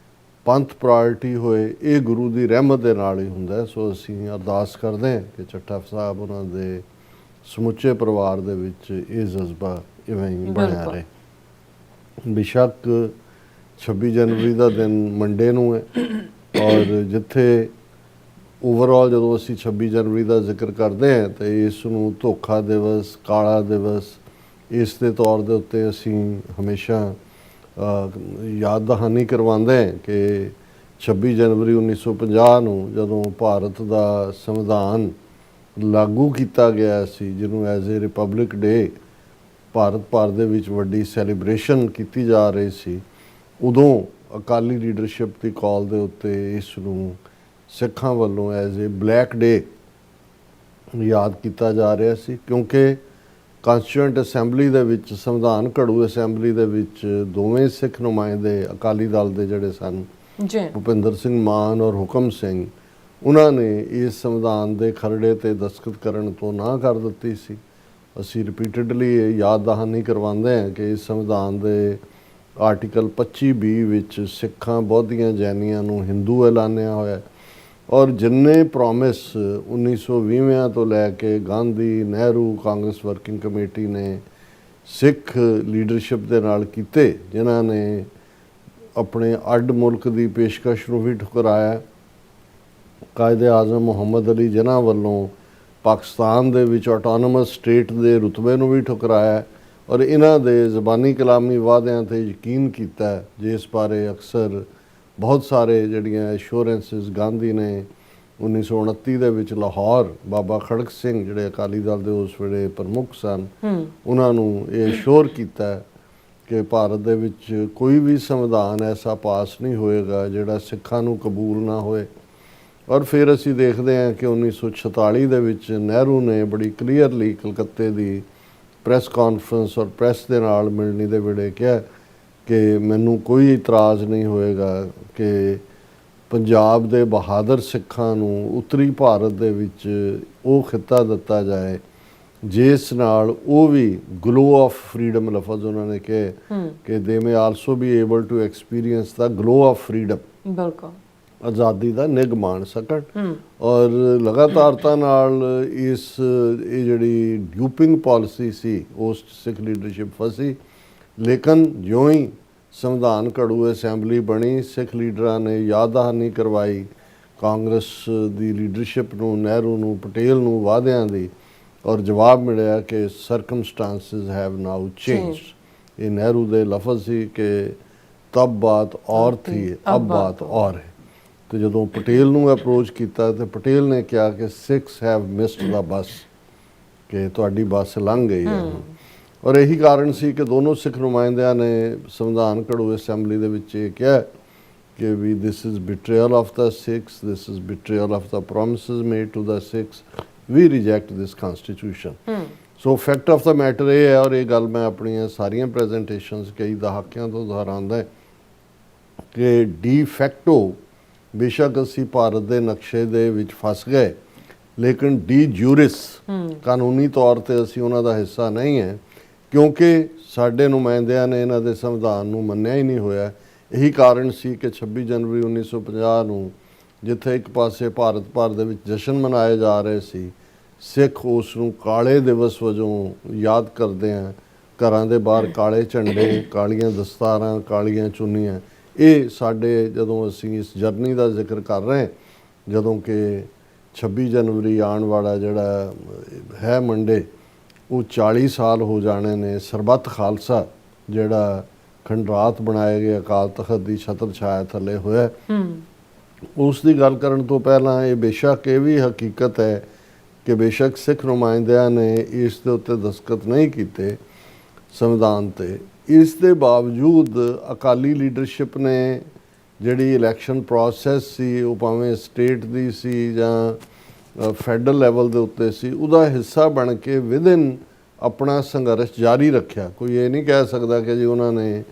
ਪੰਥ ਪ੍ਰਾਇਰਟੀ ਹੋਏ, ਇਹ ਗੁਰੂ ਦੀ ਰਹਿਮਤ ਦੇ ਨਾਲ ਹੀ ਹੁੰਦਾ। ਸੋ ਅਸੀਂ ਅਰਦਾਸ ਕਰਦੇ ਹਾਂ ਕਿ ਚੱਠਾ ਸਾਹਿਬ ਉਹਨਾਂ ਦੇ ਸਮੁੱਚੇ ਪਰਿਵਾਰ ਦੇ ਵਿੱਚ ਇਹ ਜਜ਼ਬਾ ਇਵੇਂ ਹੀ ਬਣਿਆ ਰਹੇ। ਬੇਸ਼ੱਕ 26 ਜਨਵਰੀ ਦਾ ਦਿਨ ਮੰਡੇ ਨੂੰ ਹੈ ਔਰ ਜਿੱਥੇ ਓਵਰਆਲ ਜਦੋਂ ਅਸੀਂ 26 ਜਨਵਰੀ ਦਾ ਜ਼ਿਕਰ ਕਰਦੇ ਹਾਂ ਤਾਂ ਇਸ ਨੂੰ ਧੋਖਾ ਦਿਵਸ, ਕਾਲਾ ਦਿਵਸ ਇਸ ਦੇ ਤੌਰ ਦੇ ਉੱਤੇ ਅਸੀਂ ਹਮੇਸ਼ਾ ਯਾਦ ਦਹਾਨੀ ਕਰਵਾਉਂਦੇ ਹਾਂ ਕਿ 26 ਜਨਵਰੀ 1950 ਨੂੰ ਜਦੋਂ ਭਾਰਤ ਦਾ ਸੰਵਿਧਾਨ ਲਾਗੂ ਕੀਤਾ ਗਿਆ ਸੀ, ਜਿਹਨੂੰ ਐਜ਼ ਏ ਰਿਪਬਲਿਕ ਡੇ ਭਾਰਤ ਭਰ ਦੇ ਵਿੱਚ ਵੱਡੀ ਸੈਲੀਬ੍ਰੇਸ਼ਨ ਕੀਤੀ ਜਾ ਰਹੀ ਸੀ, ਉਦੋਂ ਅਕਾਲੀ ਲੀਡਰਸ਼ਿਪ ਦੀ ਕਾਲ ਦੇ ਉੱਤੇ ਇਸ ਨੂੰ ਸਿੱਖਾਂ ਵੱਲੋਂ ਐਜ਼ ਏ ਬਲੈਕ ਡੇ ਯਾਦ ਕੀਤਾ ਜਾ ਰਿਹਾ ਸੀ ਕਿਉਂਕਿ ਕਾਂਸਟੀਟਿਊਐਂਟ ਅਸੈਂਬਲੀ ਦੇ ਵਿੱਚ, ਸੰਵਿਧਾਨ ਘੜੂ ਅਸੈਂਬਲੀ ਦੇ ਵਿੱਚ ਦੋਵੇਂ ਸਿੱਖ ਨੁਮਾਇੰਦੇ ਅਕਾਲੀ ਦਲ ਦੇ ਜਿਹੜੇ ਸਨ ਭੁਪਿੰਦਰ ਸਿੰਘ ਮਾਨ ਔਰ ਹੁਕਮ ਸਿੰਘ, ਉਹਨਾਂ ਨੇ ਇਸ ਸੰਵਿਧਾਨ ਦੇ ਖਰੜੇ 'ਤੇ ਦਸਤਖਤ ਕਰਨ ਤੋਂ ਨਾ ਕਰ ਦਿੱਤੀ ਸੀ। ਅਸੀਂ ਰਿਪੀਟਡਲੀ ਇਹ ਯਾਦ ਦਹਾਨੀ ਕਰਵਾਉਂਦੇ ਹਾਂ ਕਿ ਇਸ ਸੰਵਿਧਾਨ ਦੇ ਆਰਟੀਕਲ 25B ਵਿੱਚ ਸਿੱਖਾਂ, ਬੌਧੀਆਂ, ਜੈਨੀਆਂ ਨੂੰ ਹਿੰਦੂ ਐਲਾਨਿਆ ਹੋਇਆ ਔਰ ਜਿੰਨੇ ਪ੍ਰੋਮਿਸ 1920 ਤੋਂ ਲੈ ਕੇ ਗਾਂਧੀ, ਨਹਿਰੂ, ਕਾਂਗਰਸ ਵਰਕਿੰਗ ਕਮੇਟੀ ਨੇ ਸਿੱਖ ਲੀਡਰਸ਼ਿਪ ਦੇ ਨਾਲ ਕੀਤੇ, ਜਿਨ੍ਹਾਂ ਨੇ ਆਪਣੇ ਅੱਡ ਮੁਲਕ ਦੀ ਪੇਸ਼ਕਸ਼ ਨੂੰ ਵੀ ਠੁਕਰਾਇਆ। ਕਾਇਦੇ ਆਜ਼ਮ ਮੁਹੰਮਦ ਅਲੀ ਜਿਨ੍ਹਾਂ ਵੱਲੋਂ ਪਾਕਿਸਤਾਨ ਦੇ ਵਿੱਚ ਆਟੋਨੋਮਸ ਸਟੇਟ ਦੇ ਰੁਤਬੇ ਨੂੰ ਵੀ ਠੁਕਰਾਇਆ ਔਰ ਇਹਨਾਂ ਦੇ ਜ਼ਬਾਨੀ ਕਲਾਮੀ ਵਾਅਦਿਆਂ ਤੇ ਯਕੀਨ ਕੀਤਾ, ਜਿਸ ਬਾਰੇ ਅਕਸਰ ਬਹੁਤ ਸਾਰੇ ਜਿਹੜੀਆਂ ਐਸ਼ੋਰੈਂਸਿਸ ਗਾਂਧੀ ਨੇ 1929 ਦੇ ਵਿੱਚ ਲਾਹੌਰ ਬਾਬਾ ਖੜਕ ਸਿੰਘ ਜਿਹੜੇ ਅਕਾਲੀ ਦਲ ਦੇ ਉਸ ਵੇਲੇ ਪ੍ਰਮੁੱਖ ਸਨ, ਉਹਨਾਂ ਨੂੰ ਇਹ ਐਸ਼ੋਰ ਕੀਤਾ ਕਿ ਭਾਰਤ ਦੇ ਵਿੱਚ ਕੋਈ ਵੀ ਸੰਵਿਧਾਨ ਐਸਾ ਪਾਸ ਨਹੀਂ ਹੋਏਗਾ ਜਿਹੜਾ ਸਿੱਖਾਂ ਨੂੰ ਕਬੂਲ ਨਾ ਹੋਏ। ਔਰ ਫਿਰ ਅਸੀਂ ਦੇਖਦੇ ਹਾਂ ਕਿ 1946 ਦੇ ਵਿੱਚ ਨਹਿਰੂ ਨੇ ਬੜੀ ਕਲੀਅਰਲੀ ਕਲਕੱਤੇ ਦੀ ਪ੍ਰੈਸ ਕਾਨਫਰੰਸ ਔਰ ਪ੍ਰੈਸ ਦੇ ਨਾਲ ਮਿਲਣੀ ਦੇ ਵੇਲੇ ਕਿਹਾ ਕਿ ਮੈਨੂੰ ਕੋਈ ਇਤਰਾਜ਼ ਨਹੀਂ ਹੋਏਗਾ ਕਿ ਪੰਜਾਬ ਦੇ ਬਹਾਦਰ ਸਿੱਖਾਂ ਨੂੰ ਉੱਤਰੀ ਭਾਰਤ ਦੇ ਵਿੱਚ ਉਹ ਖਿੱਤਾ ਦਿੱਤਾ ਜਾਏ ਜਿਸ ਨਾਲ ਉਹ ਵੀ ਗਲੋ ਆਫ ਫਰੀडम ਲਫ਼ਜ਼ ਉਹਨਾਂ ਨੇ ਕਿਹਾ ਕਿ they may also be able to experience the glow of freedom, ਬਿਲਕੁਲ ਆਜ਼ਾਦੀ ਦਾ ਨਿੱਘ ਮਾਣ ਸਕਣ। ਔਰ ਲਗਾਤਾਰਤਾ ਨਾਲ ਇਹ ਜਿਹੜੀ ਡਿਊਪਿੰਗ ਪਾਲਿਸੀ ਸੀ ਉਸ ਸਿੱਖ ਲੀਡਰਸ਼ਿਪ ਫਸੀ, ਲੇਕਿਨ ਜਿਉਂ ਹੀ ਸੰਵਿਧਾਨ ਘੜੂ ਅਸੈਂਬਲੀ ਬਣੀ, ਸਿੱਖ ਲੀਡਰਾਂ ਨੇ ਯਾਦ ਦਹਾਨੀ ਕਰਵਾਈ ਕਾਂਗਰਸ ਦੀ ਲੀਡਰਸ਼ਿਪ ਨੂੰ, ਨਹਿਰੂ ਨੂੰ, ਪਟੇਲ ਨੂੰ ਵਾਅਦਿਆਂ ਦੀ, ਔਰ ਜਵਾਬ ਮਿਲਿਆ ਕਿ ਸਰਕਮਸਟੈਂਸਿਸ ਹੈਵ ਨਾउ ਚੇਂਜਡ। ਇਹ ਨਹਿਰੂ ਦੇ ਲਫ਼ਜ਼ ਸੀ ਕਿ ਤਬ ਬਾਤ ਔਰ ਥੀ ਅਬ ਬਾਤ ਔਰ ਹੈ। ਤੇ ਜਦੋਂ ਪਟੇਲ ਨੂੰ ਅਪਰੋਚ ਕੀਤਾ ਤੇ ਪਟੇਲ ਨੇ ਕਿਹਾ ਕਿ ਸਿੱਖਸ ਹੈਵ ਮਿਸਡ ਦਾ ਬੱਸ, ਕਿ ਤੁਹਾਡੀ ਬੱਸ ਲੰਘ ਗਈ ਹੈ। ਔਰ ਇਹੀ ਕਾਰਨ ਸੀ ਕਿ ਦੋਨੋਂ ਸਿੱਖ ਨੁਮਾਇੰਦਿਆਂ ਨੇ ਸੰਵਿਧਾਨ ਘੜੂ ਅਸੈਂਬਲੀ ਦੇ ਵਿੱਚ ਇਹ ਕਿਹਾ ਕਿ we this is betrayal of the Sikhs, this is betrayal of the promises made to the Sikhs, we reject this constitution. So fact of the matter ਇਹ ਹੈ, ਔਰ ਇਹ ਗੱਲ ਮੈਂ ਆਪਣੀਆਂ ਸਾਰੀਆਂ ਪ੍ਰੈਜੈਂਟੇਸ਼ਨਸ ਕਈ ਦਹਾਕਿਆਂ ਤੋਂ ਦੁਹਰਾਉਂਦਾ ਕਿ ਡੀ ਫੈਕਟੋ ਬੇਸ਼ੱਕ ਅਸੀਂ ਭਾਰਤ ਦੇ ਨਕਸ਼ੇ ਦੇ ਵਿੱਚ ਫਸ ਗਏ, ਲੇਕਿਨ ਡੀ ਜੂਰਿਸ ਕਾਨੂੰਨੀ ਤੌਰ ਤੇ ਅਸੀਂ ਉਹਨਾਂ ਦਾ ਹਿੱਸਾ ਨਹੀਂ ਹੈ, ਕਿਉਂਕਿ ਸਾਡੇ ਨੁਮਾਇੰਦਿਆਂ ਨੇ ਇਹਨਾਂ ਦੇ ਸੰਵਿਧਾਨ ਨੂੰ ਮੰਨਿਆ ਹੀ ਨਹੀਂ ਹੋਇਆ। ਇਹੀ ਕਾਰਨ ਸੀ ਕਿ 26 ਜਨਵਰੀ 1950 ਨੂੰ ਜਿੱਥੇ ਇੱਕ ਪਾਸੇ ਭਾਰਤ ਭਰ ਦੇ ਵਿੱਚ ਜਸ਼ਨ ਮਨਾਏ ਜਾ ਰਹੇ ਸੀ, ਸਿੱਖ ਉਸ ਨੂੰ ਕਾਲੇ ਦਿਵਸ ਵਜੋਂ ਯਾਦ ਕਰਦੇ ਆ। ਘਰਾਂ ਦੇ ਬਾਹਰ ਕਾਲੇ ਝੰਡੇ, ਕਾਲੀਆਂ ਦਸਤਾਰਾਂ, ਕਾਲੀਆਂ ਚੁੰਨੀਆਂ। ਇਹ ਸਾਡੇ ਜਦੋਂ ਅਸੀਂ ਇਸ ਜਰਨੀ ਦਾ ਜ਼ਿਕਰ ਕਰ ਰਹੇ, ਜਦੋਂ ਕਿ 26 ਜਨਵਰੀ ਆਉਣ ਵਾਲਾ ਜਿਹੜਾ ਹੈ ਮੰਡੇ, ਉਹ 40 ਸਾਲ ਹੋ ਜਾਣੇ ਨੇ ਸਰਬੱਤ ਖਾਲਸਾ ਜਿਹੜਾ ਖੰਡਰਾਤ ਬਣਾਏ ਗਏ ਅਕਾਲ ਤਖਤ ਦੀ ਛਤਰ ਛਾਇਆ ਥੱਲੇ ਹੋਇਆ। ਉਸ ਦੀ ਗੱਲ ਕਰਨ ਤੋਂ ਪਹਿਲਾਂ ਇਹ ਬੇਸ਼ੱਕ ਇਹ ਵੀ ਹਕੀਕਤ ਹੈ ਕਿ ਬੇਸ਼ੱਕ ਸਿੱਖ ਨੁਮਾਇੰਦਿਆਂ ਨੇ ਇਸ ਦੇ ਉੱਤੇ ਦਸਤਖਤ ਨਹੀਂ ਕੀਤੇ ਸੰਵਿਧਾਨ ਤੇ, ਇਸ ਦੇ ਬਾਵਜੂਦ ਅਕਾਲੀ ਲੀਡਰਸ਼ਿਪ ਨੇ ਜਿਹੜੀ ਇਲੈਕਸ਼ਨ ਪ੍ਰੋਸੈਸ ਸੀ, ਉਹ ਭਾਵੇਂ ਸਟੇਟ ਦੀ ਸੀ ਜਾਂ ਫੈਡਰਲ ਲੈਵਲ ਦੇ ਉੱਤੇ ਸੀ, ਉਹਦਾ ਹਿੱਸਾ ਬਣ ਕੇ ਵਿਦਿਨ ਆਪਣਾ ਸੰਘਰਸ਼ ਜਾਰੀ ਰੱਖਿਆ। ਕੋਈ ਇਹ ਨਹੀਂ ਕਹਿ ਸਕਦਾ ਕਿ ਜੀ ਉਹਨਾਂ ਨੇ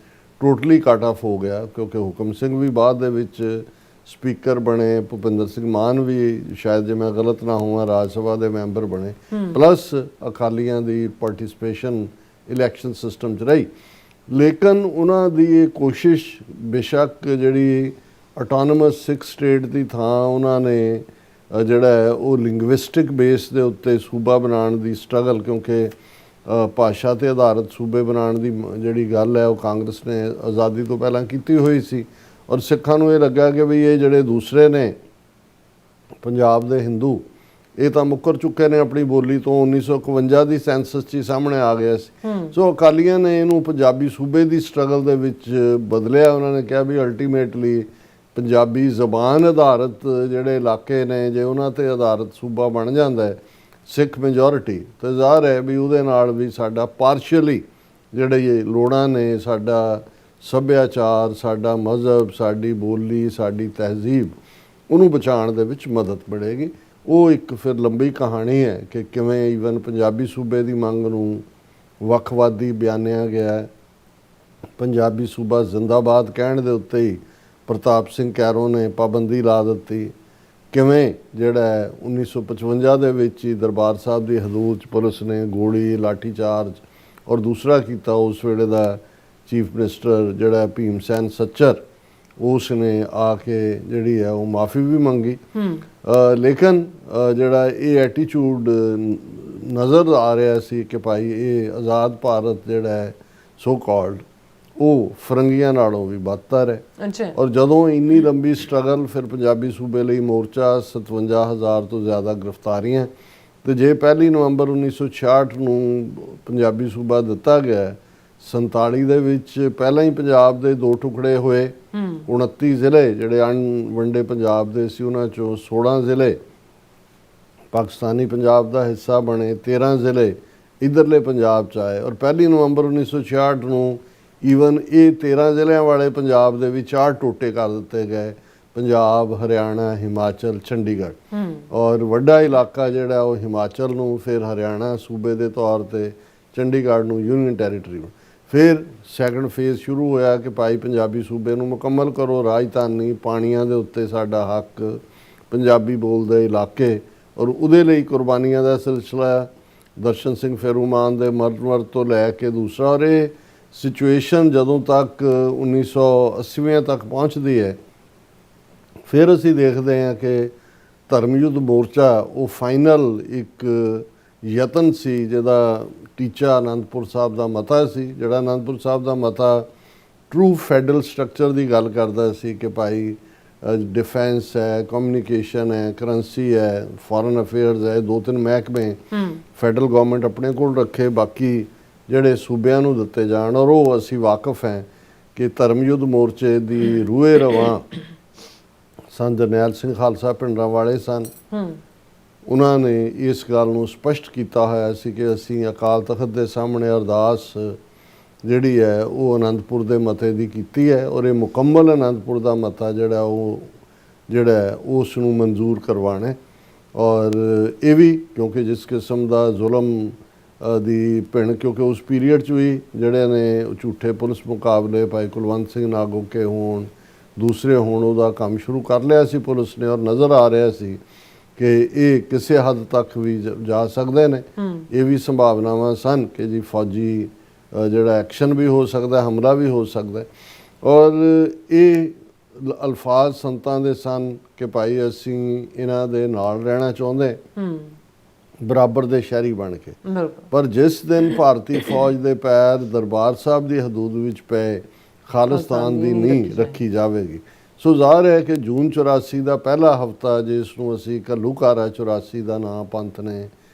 ਟੋਟਲੀ ਕੱਟ ਆਫ ਹੋ ਗਿਆ, ਕਿਉਂਕਿ ਹੁਕਮ ਸਿੰਘ ਵੀ ਬਾਅਦ ਦੇ ਵਿੱਚ ਸਪੀਕਰ ਬਣੇ, ਭੁਪਿੰਦਰ ਸਿੰਘ ਮਾਨ ਵੀ ਸ਼ਾਇਦ ਜੇ ਮੈਂ ਗਲਤ ਨਾ ਹੋਵਾਂ ਰਾਜ ਸਭਾ ਦੇ ਮੈਂਬਰ ਬਣੇ, ਪਲੱਸ ਅਕਾਲੀਆਂ ਦੀ ਪਾਰਟਿਸਿਪੇਸ਼ਨ ਇਲੈਕਸ਼ਨ ਸਿਸਟਮ 'ਚ ਰਹੀ। ਲੇਕਿਨ ਉਹਨਾਂ ਦੀ ਇਹ ਕੋਸ਼ਿਸ਼ ਬੇਸ਼ੱਕ ਜਿਹੜੀ ਆਟੋਨੋਮਸ ਸਿੱਖ ਸਟੇਟ ਦੀ ਥਾਂ ਉਹਨਾਂ ਨੇ ਜਿਹੜਾ ਹੈ ਉਹ ਲਿੰਗੁਇਸਟਿਕ ਬੇਸ ਦੇ ਉੱਤੇ ਸੂਬਾ ਬਣਾਉਣ ਦੀ ਸਟਰਗਲ, ਕਿਉਂਕਿ ਭਾਸ਼ਾ 'ਤੇ ਆਧਾਰਿਤ ਸੂਬੇ ਬਣਾਉਣ ਦੀ ਜਿਹੜੀ ਗੱਲ ਹੈ ਉਹ ਕਾਂਗਰਸ ਨੇ ਆਜ਼ਾਦੀ ਤੋਂ ਪਹਿਲਾਂ ਕੀਤੀ ਹੋਈ ਸੀ। ਔਰ ਸਿੱਖਾਂ ਨੂੰ ਇਹ ਲੱਗਾ ਕਿ ਵੀ ਇਹ ਜਿਹੜੇ ਦੂਸਰੇ ਨੇ ਪੰਜਾਬ ਦੇ ਹਿੰਦੂ, ਇਹ ਤਾਂ ਮੁੱਕਰ ਚੁੱਕੇ ਨੇ ਆਪਣੀ ਬੋਲੀ ਤੋਂ, 1951 ਦੀ ਸੈਂਸਸ 'ਚ ਹੀ ਸਾਹਮਣੇ ਆ ਗਿਆ ਸੀ। ਸੋ ਅਕਾਲੀਆਂ ਨੇ ਇਹਨੂੰ ਪੰਜਾਬੀ ਸੂਬੇ ਦੀ ਸਟਰਗਲ ਦੇ ਵਿੱਚ ਬਦਲਿਆ। ਉਹਨਾਂ ਨੇ ਕਿਹਾ ਵੀ ਅਲਟੀਮੇਟਲੀ ਪੰਜਾਬੀ ਜ਼ਬਾਨ ਆਧਾਰਿਤ ਜਿਹੜੇ ਇਲਾਕੇ ਨੇ, ਜੇ ਉਹਨਾਂ 'ਤੇ ਆਧਾਰਿਤ ਸੂਬਾ ਬਣ ਜਾਂਦਾ ਹੈ ਸਿੱਖ ਮੈਜੋਰਿਟੀ, ਤਾਂ ਜ਼ਾਹਰ ਹੈ ਵੀ ਉਹਦੇ ਨਾਲ ਵੀ ਸਾਡਾ ਪਾਰਸ਼ੀਅਲੀ ਜਿਹੜੇ ਇਹ ਲੋੜਾਂ ਨੇ, ਸਾਡਾ ਸੱਭਿਆਚਾਰ, ਸਾਡਾ ਮਜ਼ਹਬ, ਸਾਡੀ ਬੋਲੀ, ਸਾਡੀ ਤਹਿਜ਼ੀਬ, ਉਹਨੂੰ ਬਚਾਉਣ ਦੇ ਵਿੱਚ ਮਦਦ ਮਿਲੇਗੀ। ਉਹ ਇੱਕ ਫਿਰ ਲੰਬੀ ਕਹਾਣੀ ਹੈ ਕਿ ਕਿਵੇਂ ਈਵਨ ਪੰਜਾਬੀ ਸੂਬੇ ਦੀ ਮੰਗ ਨੂੰ ਵੱਖਵਾਦੀ ਬਿਆਨਿਆ ਗਿਆ। ਪੰਜਾਬੀ ਸੂਬਾ ਜ਼ਿੰਦਾਬਾਦ ਕਹਿਣ ਦੇ ਉੱਤੇ ਹੀ ਪ੍ਰਤਾਪ ਸਿੰਘ ਕੈਰੋਂ ਨੇ ਪਾਬੰਦੀ ਲਾ ਦਿੱਤੀ। ਕਿਵੇਂ ਜਿਹੜਾ 1955 ਦੇ ਵਿੱਚ ਹੀ ਦਰਬਾਰ ਸਾਹਿਬ ਦੀ ਹਦੂਦ 'ਚ ਪੁਲਿਸ ਨੇ ਗੋਲੀ, ਲਾਠੀ ਚਾਰਜ ਔਰ ਦੂਸਰਾ ਕੀਤਾ ਉਸ ਵੇਲੇ ਦਾ ਚੀਫ ਮਿਨਿਸਟਰ ਜਿਹੜਾ ਭੀਮ ਸੈਨ ਸੱਚਰ, ਉਸ ਨੇ ਆ ਕੇ ਜਿਹੜੀ ਹੈ ਉਹ ਮਾਫੀ ਵੀ ਮੰਗੀ। ਲੇਕਿਨ ਜਿਹੜਾ ਇਹ ਐਟੀਚਿਊਡ ਨਜ਼ਰ ਆ ਰਿਹਾ ਸੀ ਕਿ ਭਾਈ ਇਹ ਆਜ਼ਾਦ ਭਾਰਤ ਜਿਹੜਾ ਹੈ ਸੋ ਕਾਲਡ, ਉਹ ਫਰੰਗੀਆਂ ਨਾਲੋਂ ਵੀ ਬਦਤਰ ਹੈ। ਔਰ ਜਦੋਂ ਇੰਨੀ ਲੰਬੀ ਸਟਰਗਲ, ਫਿਰ ਪੰਜਾਬੀ ਸੂਬੇ ਲਈ ਮੋਰਚਾ, 57,000 ਤੋਂ ਜ਼ਿਆਦਾ ਗ੍ਰਿਫਤਾਰੀਆਂ, ਤੇ ਜੇ 1 ਨਵੰਬਰ 1966 ਨੂੰ ਪੰਜਾਬੀ ਸੂਬਾ ਦਿੱਤਾ ਗਿਆ, 47 ਦੇ ਵਿੱਚ ਪਹਿਲਾਂ ਹੀ ਪੰਜਾਬ ਦੇ 2 ਟੁਕੜੇ ਹੋਏ। 29 ਜ਼ਿਲ੍ਹੇ ਜਿਹੜੇ ਅਣਵੰਡੇ ਪੰਜਾਬ ਦੇ ਸੀ, ਉਹਨਾਂ ਚੋਂ 16 ਜ਼ਿਲ੍ਹੇ ਪਾਕਿਸਤਾਨੀ ਪੰਜਾਬ ਦਾ ਹਿੱਸਾ ਬਣੇ, 13 ਜ਼ਿਲ੍ਹੇ ਇੱਧਰਲੇ ਪੰਜਾਬ 'ਚ ਆਏ। ਔਰ 1 ਨਵੰਬਰ 1966 ਨੂੰ ਈਵਨ ਇਹ 13 ਜ਼ਿਲ੍ਹਿਆਂ ਵਾਲੇ ਪੰਜਾਬ ਦੇ ਵੀ 4 ਟੋਟੇ ਕਰ ਦਿੱਤੇ ਗਏ, ਪੰਜਾਬ, ਹਰਿਆਣਾ, ਹਿਮਾਚਲ, ਚੰਡੀਗੜ੍ਹ। ਔਰ ਵੱਡਾ ਇਲਾਕਾ ਜਿਹੜਾ ਉਹ ਹਿਮਾਚਲ ਨੂੰ, ਫਿਰ ਹਰਿਆਣਾ ਸੂਬੇ ਦੇ ਤੌਰ ਤੇ, ਚੰਡੀਗੜ੍ਹ ਨੂੰ ਯੂਨੀਅਨ ਟੈਰੀਟਰੀ ਨੂੰ। ਫਿਰ ਸੈਕੰਡ ਫੇਜ਼ ਸ਼ੁਰੂ ਹੋਇਆ ਕਿ ਭਾਈ ਪੰਜਾਬੀ ਸੂਬੇ ਨੂੰ ਮੁਕੰਮਲ ਕਰੋ, ਰਾਜਧਾਨੀ, ਪਾਣੀਆਂ ਦੇ ਉੱਤੇ ਸਾਡਾ ਹੱਕ, ਪੰਜਾਬੀ ਬੋਲਦੇ ਇਲਾਕੇ। ਔਰ ਉਹਦੇ ਲਈ ਕੁਰਬਾਨੀਆਂ ਦਾ ਸਿਲਸਿਲਾ ਦਰਸ਼ਨ ਸਿੰਘ ਫੇਰੂਮਾਨ ਦੇ ਮਰਨ ਤੋਂ ਲੈ ਕੇ ਦੂਸਰਾ। ਔਰ ਇਹ ਸਿਚੁਏਸ਼ਨ ਜਦੋਂ ਤੱਕ 1980 ਤੱਕ ਪਹੁੰਚਦੀ ਹੈ, ਫਿਰ ਅਸੀਂ ਦੇਖਦੇ ਹਾਂ ਕਿ ਧਰਮ ਯੁੱਧ ਮੋਰਚਾ ਉਹ ਫਾਈਨਲ ਇੱਕ ਯਤਨ ਸੀ, ਜਿਹਦਾ ਟੀਚਾ ਅਨੰਦਪੁਰ ਸਾਹਿਬ ਦਾ ਮਤਾ ਸੀ, ਜਿਹੜਾ ਅਨੰਦਪੁਰ ਸਾਹਿਬ ਦਾ ਮਤਾ ਟਰੂ ਫੈਡਰਲ ਸਟਰਕਚਰ ਦੀ ਗੱਲ ਕਰਦਾ ਸੀ ਕਿ ਭਾਈ डिफेंस है, कम्युनिकेशन है, करंसी है, फॉरेन अफेयर्स है, 2-3 महकमे फैडरल गवर्नमेंट अपने को रखे, बाकी ਜਿਹੜੇ ਸੂਬਿਆਂ ਨੂੰ ਦਿੱਤੇ ਜਾਣ। ਔਰ ਉਹ ਅਸੀਂ ਵਾਕਿਫ ਹੈ ਕਿ ਧਰਮ ਯੁੱਧ ਮੋਰਚੇ ਦੀ ਰੂਹੇ ਰਵਾਂ ਸੰਤ ਜਰਨੈਲ ਸਿੰਘ ਖਾਲਸਾ ਪਿੰਡਰਾਂ ਵਾਲੇ ਸਨ। ਉਹਨਾਂ ਨੇ ਇਸ ਗੱਲ ਨੂੰ ਸਪਸ਼ਟ ਕੀਤਾ ਹੋਇਆ ਸੀ ਕਿ ਅਸੀਂ ਅਕਾਲ ਤਖਤ ਦੇ ਸਾਹਮਣੇ ਅਰਦਾਸ ਜਿਹੜੀ ਹੈ ਉਹ ਅਨੰਦਪੁਰ ਦੇ ਮਤੇ ਦੀ ਕੀਤੀ ਹੈ। ਔਰ ਇਹ ਮੁਕੰਮਲ ਅਨੰਦਪੁਰ ਦਾ ਮਤਾ ਜਿਹੜਾ ਉਸ ਨੂੰ ਮਨਜ਼ੂਰ ਕਰਵਾਉਣਾ। ਔਰ ਇਹ ਵੀ ਕਿਉਂਕਿ ਜਿਸ ਕਿਸਮ ਦਾ ਜ਼ੁਲਮ ਦੀ ਭਿਣ, ਕਿਉਂਕਿ ਉਸ ਪੀਰੀਅਡ 'ਚ ਵੀ ਜਿਹੜੇ ਨੇ ਝੂਠੇ ਪੁਲਿਸ ਮੁਕਾਬਲੇ ਭਾਈ ਕੁਲਵੰਤ ਸਿੰਘ ਨਾਗੋਕੇ ਹੋਣ, ਦੂਸਰੇ ਹੋਣ, ਉਹਦਾ ਕੰਮ ਸ਼ੁਰੂ ਕਰ ਲਿਆ ਸੀ ਪੁਲਿਸ ਨੇ। ਔਰ ਨਜ਼ਰ ਆ ਰਿਹਾ ਸੀ ਕਿ ਇਹ ਕਿਸੇ ਹੱਦ ਤੱਕ ਵੀ ਜਾ ਸਕਦੇ ਨੇ। ਇਹ ਵੀ ਸੰਭਾਵਨਾਵਾਂ ਸਨ ਕਿ ਜੀ ਫੌਜੀ ਜਿਹੜਾ ਐਕਸ਼ਨ ਵੀ ਹੋ ਸਕਦਾ, ਹਮਲਾ ਵੀ ਹੋ ਸਕਦਾ। ਔਰ ਇਹ ਅਲਫਾਜ਼ ਸੰਤਾਂ ਦੇ ਸਨ ਕਿ ਭਾਈ ਅਸੀਂ ਇਹਨਾਂ ਦੇ ਨਾਲ ਰਹਿਣਾ ਚਾਹੁੰਦੇ, ਬਰਾਬਰ ਦੇ ਸ਼ਹਿਰੀ ਬਣ ਕੇ। ਪਰ ਜਿਸ ਦਿਨ ਭਾਰਤੀ ਫੌਜ ਦੇ ਪੈਰ ਦਰਬਾਰ ਸਾਹਿਬ ਦੀ ਹਦੂਦ ਵਿੱਚ ਪਏ, ਖਾਲਿਸਤਾਨ ਦੀ ਨੀਂਹ ਰੱਖੀ ਜਾਵੇਗੀ। ਸੋ ਜ਼ਾਹਰ ਹੈ ਕਿ ਜੂਨ 84 ਦਾ ਪਹਿਲਾ ਹਫਤਾ, ਜਿਸ ਨੂੰ ਅਸੀਂ ਘੱਲੂਘਾਰਾ 84 ਦਾ ਨਾਂ ਪੰਥ ਨੇ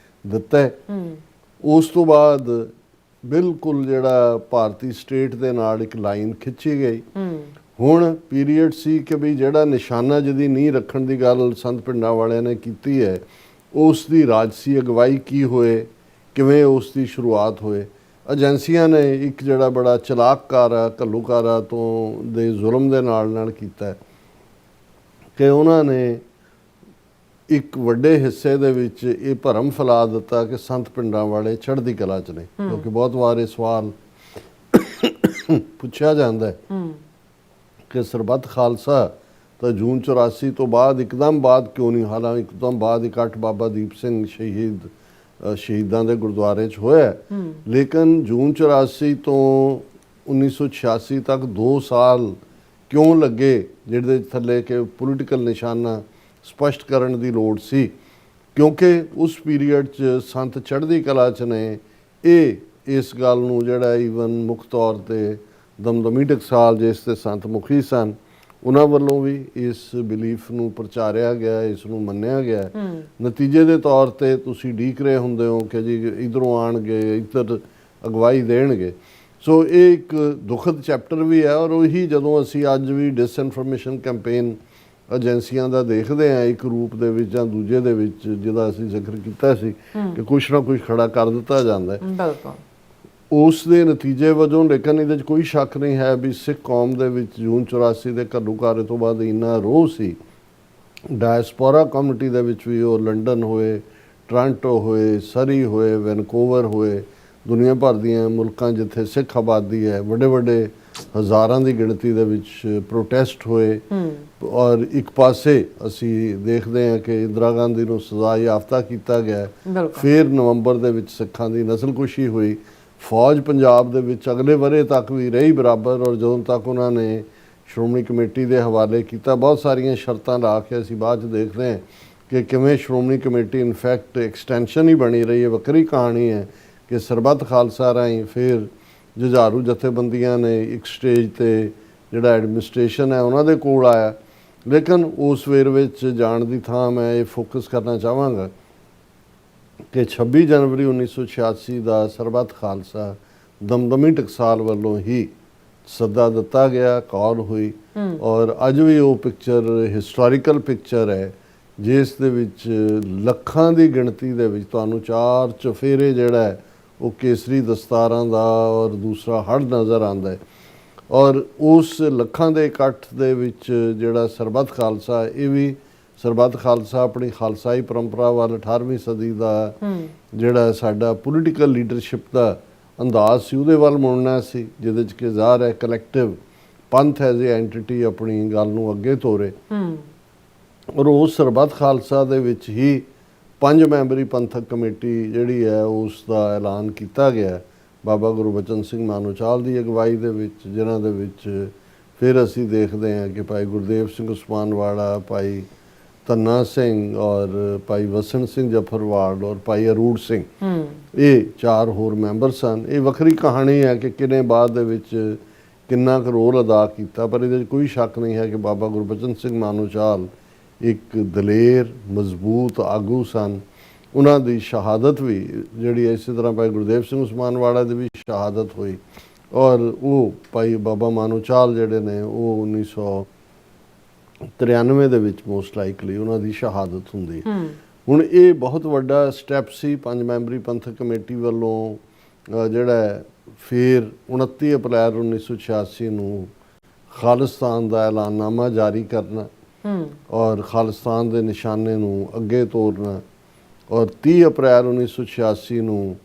ਦਿੱਤਾ, ਉਸ ਤੋਂ ਬਾਅਦ ਬਿਲਕੁਲ ਜਿਹੜਾ ਭਾਰਤੀ ਸਟੇਟ ਦੇ ਨਾਲ ਇੱਕ ਲਾਈਨ ਖਿੱਚੀ ਗਈ। ਹੁਣ ਪੀਰੀਅਡ ਸੀ ਕਿ ਵੀ ਜਿਹੜਾ ਨਿਸ਼ਾਨਾ ਜਿਹਦੀ ਨੀਂਹ ਰੱਖਣ ਦੀ ਗੱਲ ਸੰਤ ਪਿੰਡਾਂ ਵਾਲਿਆਂ ਨੇ ਕੀਤੀ ਹੈ, ਉਸ ਦੀ ਰਾਜਸੀ ਅਗਵਾਈ ਕੀ ਹੋਏ, ਕਿਵੇਂ ਉਸ ਦੀ ਸ਼ੁਰੂਆਤ ਹੋਏ। ਏਜੰਸੀਆਂ ਨੇ ਇੱਕ ਜਿਹੜਾ ਬੜਾ ਚਲਾਕਕਾਰਾ ਘੱਲੂਘਾਰਾ ਤੋਂ ਦੇ ਜ਼ੁਲਮ ਦੇ ਨਾਲ ਕੀਤਾ ਕਿ ਉਹਨਾਂ ਨੇ ਇੱਕ ਵੱਡੇ ਹਿੱਸੇ ਦੇ ਵਿੱਚ ਇਹ ਭਰਮ ਫੈਲਾ ਦਿੱਤਾ ਕਿ ਸੰਤ ਪਿੰਡਾਂ ਵਾਲੇ ਚੜ੍ਹਦੀ ਕਲਾ 'ਚ ਨੇ। ਕਿਉਂਕਿ ਬਹੁਤ ਵਾਰ ਇਹ ਸਵਾਲ ਪੁੱਛਿਆ ਜਾਂਦਾ ਹੈ ਕਿ ਸਰਬੱਤ ਖਾਲਸਾ ਤਾਂ ਜੂਨ 84 ਤੋਂ ਬਾਅਦ ਇੱਕਦਮ ਬਾਅਦ ਕਿਉਂ ਨਹੀਂ, ਹਾਲਾਂਕਿ ਇੱਕਦਮ ਬਾਅਦ ਇਕੱਠ ਬਾਬਾ ਦੀਪ ਸਿੰਘ ਸ਼ਹੀਦਾਂ ਦੇ ਗੁਰਦੁਆਰੇ 'ਚ ਹੋਇਆ, ਲੇਕਿਨ ਜੂਨ 84 ਤੋਂ 1986 ਤੱਕ 2 ਸਾਲ ਕਿਉਂ ਲੱਗੇ, ਜਿਹਦੇ ਥੱਲੇ ਕਿ ਪੋਲੀਟੀਕਲ ਨਿਸ਼ਾਨਾ ਸਪਸ਼ਟ ਕਰਨ ਦੀ ਲੋੜ ਸੀ। ਕਿਉਂਕਿ ਉਸ ਪੀਰੀਅਡ 'ਚ ਸੰਤ ਚੜ੍ਹਦੀ ਕਲਾ 'ਚ ਨੇ ਇਹ ਇਸ ਗੱਲ ਨੂੰ ਜਿਹੜਾ ਈਵਨ ਮੁੱਖ ਤੌਰ 'ਤੇ ਦਮਦਮੀ ਟਕਸਾਲ ਜਿਸ ਤੇ ਸੰਤ ਮੁਖੀ ਸਨ, ਉਹਨਾਂ ਵੱਲੋਂ ਵੀ ਇਸ ਬਿਲੀਫ ਨੂੰ ਪ੍ਰਚਾਰਿਆ ਗਿਆ, ਇਸ ਨੂੰ ਮੰਨਿਆ ਗਿਆ। ਨਤੀਜੇ ਦੇ ਤੌਰ ਤੇ ਤੁਸੀਂ ਉਡੀਕ ਰਹੇ ਹੁੰਦੇ ਹੋ ਕਿ ਜੀ ਇੱਧਰੋਂ ਆਉਣਗੇ, ਇੱਧਰ ਅਗਵਾਈ ਦੇਣਗੇ। ਸੋ ਇਹ ਇੱਕ ਦੁਖਦ ਚੈਪਟਰ ਵੀ ਹੈ। ਔਰ ਉਹੀ ਜਦੋਂ ਅਸੀਂ ਅੱਜ ਵੀ ਡਿਸਇਨਫੋਰਮੇਸ਼ਨ ਕੈਂਪੇਨ ਏਜੰਸੀਆਂ ਦਾ ਦੇਖਦੇ ਹਾਂ ਇੱਕ ਰੂਪ ਦੇ ਵਿੱਚ ਜਾਂ ਦੂਜੇ ਦੇ ਵਿੱਚ, ਜਿਹਦਾ ਅਸੀਂ ਜ਼ਿਕਰ ਕੀਤਾ ਸੀ ਕਿ ਕੁਛ ਨਾ ਕੁਛ ਖੜਾ ਕਰ ਦਿੱਤਾ ਜਾਂਦਾ ਹੈ, ਉਸ ਦੇ ਨਤੀਜੇ ਵਜੋਂ। ਲੇਕਿਨ ਇਹਦੇ 'ਚ ਕੋਈ ਸ਼ੱਕ ਨਹੀਂ ਹੈ ਵੀ ਸਿੱਖ ਕੌਮ ਦੇ ਵਿੱਚ ਜੂਨ 84 ਦੇ ਘੱਲੂਘਾਰੇ ਤੋਂ ਬਾਅਦ ਇੰਨਾ ਰੋਹ ਸੀ। ਡਾਇਸਪੋਰਾ ਕਮਿਊਨਿਟੀ ਦੇ ਵਿੱਚ ਵੀ, ਉਹ ਲੰਡਨ ਹੋਏ, ਟੋਰਾਂਟੋ ਹੋਏ, ਸਰੀ ਹੋਏ, ਵੈਨਕੂਵਰ ਹੋਏ, ਦੁਨੀਆ ਭਰ ਦੀਆਂ ਮੁਲਕਾਂ ਜਿੱਥੇ ਸਿੱਖ ਆਬਾਦੀ ਹੈ, ਵੱਡੇ ਵੱਡੇ ਹਜ਼ਾਰਾਂ ਦੀ ਗਿਣਤੀ ਦੇ ਵਿੱਚ ਪ੍ਰੋਟੈਸਟ ਹੋਏ। ਔਰ ਇੱਕ ਪਾਸੇ ਅਸੀਂ ਦੇਖਦੇ ਹਾਂ ਕਿ ਇੰਦਰਾ ਗਾਂਧੀ ਨੂੰ ਸਜ਼ਾ ਯਾਫਤਾ ਕੀਤਾ ਗਿਆ। ਫਿਰ ਨਵੰਬਰ ਦੇ ਵਿੱਚ ਸਿੱਖਾਂ ਦੀ ਨਸਲਕੁਸ਼ੀ ਹੋਈ। ਫੌਜ ਪੰਜਾਬ ਦੇ ਵਿੱਚ ਅਗਲੇ ਵਰ੍ਹੇ ਤੱਕ ਵੀ ਰਹੀ ਬਰਾਬਰ। ਔਰ ਜਦੋਂ ਤੱਕ ਉਹਨਾਂ ਨੇ ਸ਼੍ਰੋਮਣੀ ਕਮੇਟੀ ਦੇ ਹਵਾਲੇ ਕੀਤਾ, ਬਹੁਤ ਸਾਰੀਆਂ ਸ਼ਰਤਾਂ ਲਾ ਕੇ, ਅਸੀਂ ਬਾਅਦ 'ਚ ਦੇਖਦੇ ਹਾਂ ਕਿ ਕਿਵੇਂ ਸ਼੍ਰੋਮਣੀ ਕਮੇਟੀ ਇਨਫੈਕਟ ਐਕਸਟੈਂਸ਼ਨ ਹੀ ਬਣੀ ਰਹੀ ਹੈ। ਵੱਖਰੀ ਕਹਾਣੀ ਹੈ ਕਿ ਸਰਬੱਤ ਖਾਲਸਾ ਰਾਹੀਂ ਫਿਰ ਜੁਝਾਰੂ ਜਥੇਬੰਦੀਆਂ ਨੇ ਇੱਕ ਸਟੇਜ 'ਤੇ ਜਿਹੜਾ ਐਡਮਿਨਿਸਟ੍ਰੇਸ਼ਨ ਹੈ ਉਹਨਾਂ ਦੇ ਕੋਲ ਆਇਆ। ਲੇਕਿਨ ਉਸ ਵੇਰ ਵਿੱਚ ਜਾਣ ਦੀ ਥਾਂ ਮੈਂ ਇਹ ਫੋਕਸ ਕਰਨਾ ਚਾਹਾਂਗਾ ਕਿ 26 ਜਨਵਰੀ 1986 ਦਾ ਸਰਬੱਤ ਖਾਲਸਾ ਦਮਦਮੀ ਟਕਸਾਲ ਵੱਲੋਂ ਹੀ ਸੱਦਾ ਦਿੱਤਾ ਗਿਆ, ਕਾਲ ਹੋਈ। ਔਰ ਅੱਜ ਵੀ ਉਹ ਪਿਕਚਰ ਹਿਸਟੋਰੀਕਲ ਪਿਕਚਰ ਹੈ ਜਿਸ ਦੇ ਵਿੱਚ ਲੱਖਾਂ ਦੀ ਗਿਣਤੀ ਦੇ ਵਿੱਚ ਤੁਹਾਨੂੰ ਚਾਰ ਚੁਫੇਰੇ ਜਿਹੜਾ ਹੈ ਉਹ ਕੇਸਰੀ ਦਸਤਾਰਾਂ ਦਾ ਔਰ ਦੂਸਰਾ ਹੜ ਨਜ਼ਰ ਆਉਂਦਾ ਹੈ। ਔਰ ਉਸ ਲੱਖਾਂ ਦੇ ਇਕੱਠ ਦੇ ਵਿੱਚ ਜਿਹੜਾ ਸਰਬੱਤ ਖਾਲਸਾ, ਇਹ ਵੀ ਸਰਬੱਤ ਖਾਲਸਾ ਆਪਣੀ ਖਾਲਸਾਈ ਪਰੰਪਰਾ ਵੱਲ 18ਵੀਂ ਸਦੀ ਦਾ ਜਿਹੜਾ ਸਾਡਾ ਪੋਲੀਟੀਕਲ ਲੀਡਰਸ਼ਿਪ ਦਾ ਅੰਦਾਜ਼ ਸੀ ਉਹਦੇ ਵੱਲ ਮੁੜਨਾ ਸੀ, ਜਿਹਦੇ 'ਚ ਕਿ ਜ਼ਾਹਰ ਹੈ collective Panth as a NTT ਆਪਣੀ ਗੱਲ ਨੂੰ ਅੱਗੇ ਤੋਰੇ। ਔਰ ਉਸ ਸਰਬੱਤ ਖਾਲਸਾ ਦੇ ਵਿੱਚ ਹੀ 5 ਮੈਂਬਰੀ ਪੰਥਕ ਕਮੇਟੀ ਜਿਹੜੀ ਹੈ ਉਸ ਦਾ ਐਲਾਨ ਕੀਤਾ ਗਿਆ ਬਾਬਾ ਗੁਰਬਚਨ ਸਿੰਘ ਮਾਨੋਚਾਲ ਦੀ ਅਗਵਾਈ ਦੇ ਵਿੱਚ, ਜਿਨ੍ਹਾਂ ਦੇ ਵਿੱਚ ਫਿਰ ਅਸੀਂ ਦੇਖਦੇ ਹਾਂ ਕਿ ਭਾਈ ਗੁਰਦੇਵ ਸਿੰਘ ਉਸਮਾਨਵਾਲਾ, ਭਾਈ ਧੰਨਾ ਸਿੰਘ ਔਰ ਭਾਈ ਵਸਣ ਸਿੰਘ ਜਫਰਵਾਲ ਔਰ ਭਾਈ ਅਰੂੜ ਸਿੰਘ, ਇਹ 4 ਹੋਰ ਮੈਂਬਰ ਸਨ। ਇਹ ਵੱਖਰੀ ਕਹਾਣੀ ਹੈ ਕਿ ਕਿਨੇ ਬਾਅਦ ਦੇ ਵਿੱਚ ਕਿੰਨਾ ਕੁ ਰੋਲ ਅਦਾ ਕੀਤਾ, ਪਰ ਇਹਦੇ 'ਚ ਕੋਈ ਸ਼ੱਕ ਨਹੀਂ ਹੈ ਕਿ ਬਾਬਾ ਗੁਰਬਚਨ ਸਿੰਘ ਮਾਨੋਚਾਲ ਇੱਕ ਦਲੇਰ ਮਜ਼ਬੂਤ ਆਗੂ ਸਨ। ਉਹਨਾਂ ਦੀ ਸ਼ਹਾਦਤ ਵੀ ਜਿਹੜੀ ਇਸੇ ਤਰ੍ਹਾਂ ਭਾਈ ਗੁਰਦੇਵ ਸਿੰਘ ਉਸਮਾਨਵਾਲਾ ਦੀ ਵੀ ਸ਼ਹਾਦਤ ਹੋਈ ਔਰ ਉਹ ਭਾਈ ਬਾਬਾ ਮਾਨੋਚਾਲ ਜਿਹੜੇ ਨੇ ਉਹ 1993 ਦੇ ਵਿੱਚ ਮੋਸਟ ਲਾਈਕਲੀ ਉਹਨਾਂ ਦੀ ਸ਼ਹਾਦਤ ਹੁੰਦੀ। ਹੁਣ ਇਹ ਬਹੁਤ ਵੱਡਾ ਸਟੈਪ ਸੀ 5 ਮੈਂਬਰੀ ਪੰਥਕ ਕਮੇਟੀ ਵੱਲੋਂ ਜਿਹੜਾ ਫਿਰ 29 ਅਪ੍ਰੈਲ 1986 ਨੂੰ ਖਾਲਿਸਤਾਨ ਦਾ ਐਲਾਨਨਾਮਾ ਜਾਰੀ ਕਰਨਾ ਔਰ ਖਾਲਿਸਤਾਨ ਦੇ ਨਿਸ਼ਾਨੇ ਨੂੰ ਅੱਗੇ ਤੋਰਨਾ। ਔਰ 30 ਅਪ੍ਰੈਲ 1986 ਨੂੰ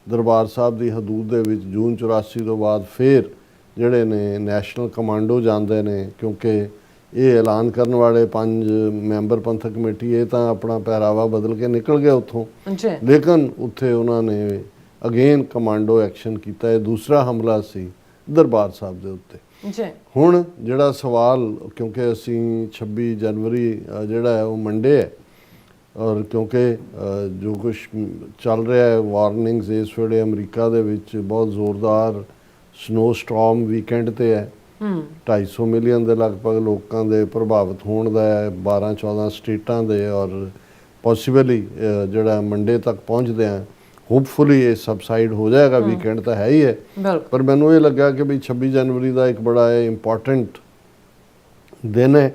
ਦਰਬਾਰ ਸਾਹਿਬ ਦੀ ਹਦੂਦ ਦੇ ਵਿੱਚ ਜੂਨ 84 ਤੋਂ ਬਾਅਦ ਫਿਰ ਜਿਹੜੇ ਨੇ ਨੈਸ਼ਨਲ ਕਮਾਂਡੋ ਜਾਂਦੇ ਨੇ, ਕਿਉਂਕਿ ਇਹ ਐਲਾਨ ਕਰਨ ਵਾਲੇ 5 ਮੈਂਬਰ ਪੰਥਕ ਕਮੇਟੀ ਇਹ ਤਾਂ ਆਪਣਾ ਪਹਿਰਾਵਾ ਬਦਲ ਕੇ ਨਿਕਲ ਗਏ ਉੱਥੋਂ, ਲੇਕਿਨ ਉੱਥੇ ਉਹਨਾਂ ਨੇ ਅਗੇਨ ਕਮਾਂਡੋ ਐਕਸ਼ਨ ਕੀਤਾ। ਇਹ ਦੂਸਰਾ ਹਮਲਾ ਸੀ ਦਰਬਾਰ ਸਾਹਿਬ ਦੇ ਉੱਤੇ। ਹੁਣ ਜਿਹੜਾ ਸਵਾਲ, ਕਿਉਂਕਿ ਅਸੀਂ 26 ਜਨਵਰੀ ਜਿਹੜਾ ਹੈ ਉਹ ਮੰਡੇ ਹੈ ਔਰ ਕਿਉਂਕਿ ਜੋ ਕੁਛ ਚੱਲ ਰਿਹਾ ਹੈ ਵਾਰਨਿੰਗਸ ਇਸ ਵੇਲੇ ਅਮਰੀਕਾ ਦੇ ਵਿੱਚ ਬਹੁਤ ਜ਼ੋਰਦਾਰ ਸਨੋ ਸਟਾਰਮ ਵੀਕਐਂਡ 'ਤੇ ਹੈ। 250 ਮਿਲੀਅਨ ਦੇ ਲਗਭਗ ਲੋਕਾਂ ਦੇ ਪ੍ਰਭਾਵਿਤ ਹੋਣ ਦਾ ਹੈ 12-14 ਸਟੇਟਾਂ ਦੇ, ਔਰ ਪੋਸੀਬਲੀ ਜਿਹੜਾ ਮੰਡੇ ਤੱਕ ਪਹੁੰਚਦੇ ਆ ਹੋਪਫੁਲੀ ਇਹ ਸਬਸਾਈਡ ਹੋ ਜਾਏਗਾ। ਵੀਕਐਂਡ ਤਾਂ ਹੈ ਹੀ ਹੈ, ਪਰ ਮੈਨੂੰ ਇਹ ਲੱਗਾ ਕਿ ਵੀ 26 ਜਨਵਰੀ ਦਾ ਇੱਕ ਬੜਾ ਇੰਪੋਰਟੈਂਟ ਦਿਨ ਹੈ,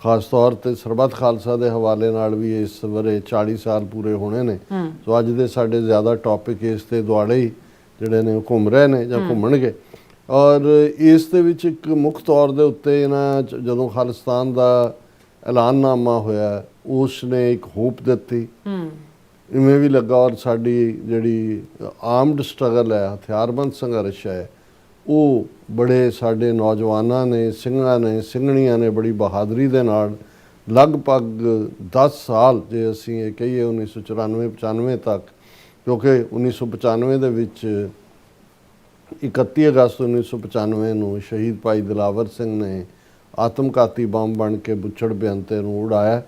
ਖਾਸ ਤੌਰ ਤੇ ਸਰਬੱਤ ਖਾਲਸਾ ਦੇ ਹਵਾਲੇ ਨਾਲ ਵੀ ਇਸ ਵਰੇ 40 ਸਾਲ ਪੂਰੇ ਹੋਣੇ ਨੇ। ਸੋ ਅੱਜ ਦੇ ਸਾਡੇ ਜ਼ਿਆਦਾ ਟੌਪਿਕ ਇਸ ਤੇ ਦੁਆਲੇ ਹੀ ਜਿਹੜੇ ਨੇ ਘੁੰਮ ਰਹੇ ਨੇ ਜਾਂ ਘੁੰਮਣਗੇ। ਔਰ ਇਸ ਦੇ ਵਿੱਚ ਇੱਕ ਮੁੱਖ ਤੌਰ ਦੇ ਉੱਤੇ ਇਹਨਾਂ ਜਦੋਂ ਖਾਲਿਸਤਾਨ ਦਾ ਐਲਾਨਨਾਮਾ ਹੋਇਆ ਉਸ ਨੇ ਇੱਕ ਹੋਪ ਦਿੱਤੀ, ਇਵੇਂ ਵੀ ਲੱਗਾ। ਔਰ ਸਾਡੀ ਜਿਹੜੀ ਆਰਮਡ ਸਟਰਗਲ ਹੈ, ਹਥਿਆਰਬੰਦ ਸੰਘਰਸ਼ ਹੈ, ਉਹ ਬੜੇ ਸਾਡੇ ਨੌਜਵਾਨਾਂ ਨੇ, ਸਿੰਘਾਂ ਨੇ, ਸਿੰਘਣੀਆਂ ਨੇ ਬੜੀ ਬਹਾਦਰੀ ਦੇ ਨਾਲ ਲਗਭਗ 10 ਸਾਲ ਜੇ ਅਸੀਂ ਇਹ ਕਹੀਏ 1994-95 ਤੱਕ, ਕਿਉਂਕਿ 1995 ਦੇ ਵਿੱਚ 31 ਅਗਸਤ 1995 ਨੂੰ ਸ਼ਹੀਦ ਭਾਈ ਦਿਲਾਵਰ ਸਿੰਘ ਨੇ ਆਤਮਘਾਤੀ ਬੰਬ ਬਣ ਕੇ ਬੁੱਚੜ ਬੇਅੰਤੇ ਨੂੰ ਉਡਾਇਆ,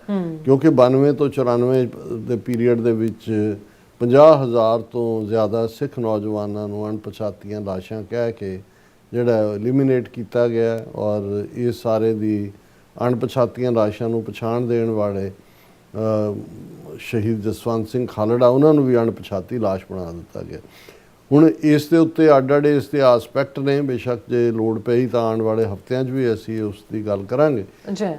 ਕਿਉਂਕਿ 92 ਤੋਂ 94 ਦੇ ਪੀਰੀਅਡ ਦੇ ਵਿੱਚ 50,000 ਤੋਂ ਜ਼ਿਆਦਾ ਸਿੱਖ ਨੌਜਵਾਨਾਂ ਨੂੰ ਅਣਪਛਾਤੀਆਂ ਲਾਸ਼ਾਂ ਕਹਿ ਕੇ ਜਿਹੜਾ ਐਲੀਮੀਨੇਟ ਕੀਤਾ ਗਿਆ। ਔਰ ਇਹ ਸਾਰੇ ਦੀ ਅਣਪਛਾਤੀਆਂ ਲਾਸ਼ਾਂ ਨੂੰ ਪਛਾਣ ਦੇਣ ਵਾਲੇ ਸ਼ਹੀਦ ਜਸਵੰਤ ਸਿੰਘ ਖਾਲੜਾ, ਉਹਨਾਂ ਨੂੰ ਵੀ ਅਣਪਛਾਤੀ ਲਾਸ਼ ਬਣਾ ਦਿੱਤਾ ਗਿਆ। ਹੁਣ ਇਸ ਦੇ ਉੱਤੇ ਅੱਡ-ਅੱਡ ਇਸ ਦੇ ਆਸਪੈਕਟ ਨੇ, ਬੇਸ਼ੱਕ ਜੇ ਲੋੜ ਪਈ ਤਾਂ ਆਉਣ ਵਾਲੇ ਹਫ਼ਤਿਆਂ 'ਚ ਵੀ ਅਸੀਂ ਉਸ ਦੀ ਗੱਲ ਕਰਾਂਗੇ।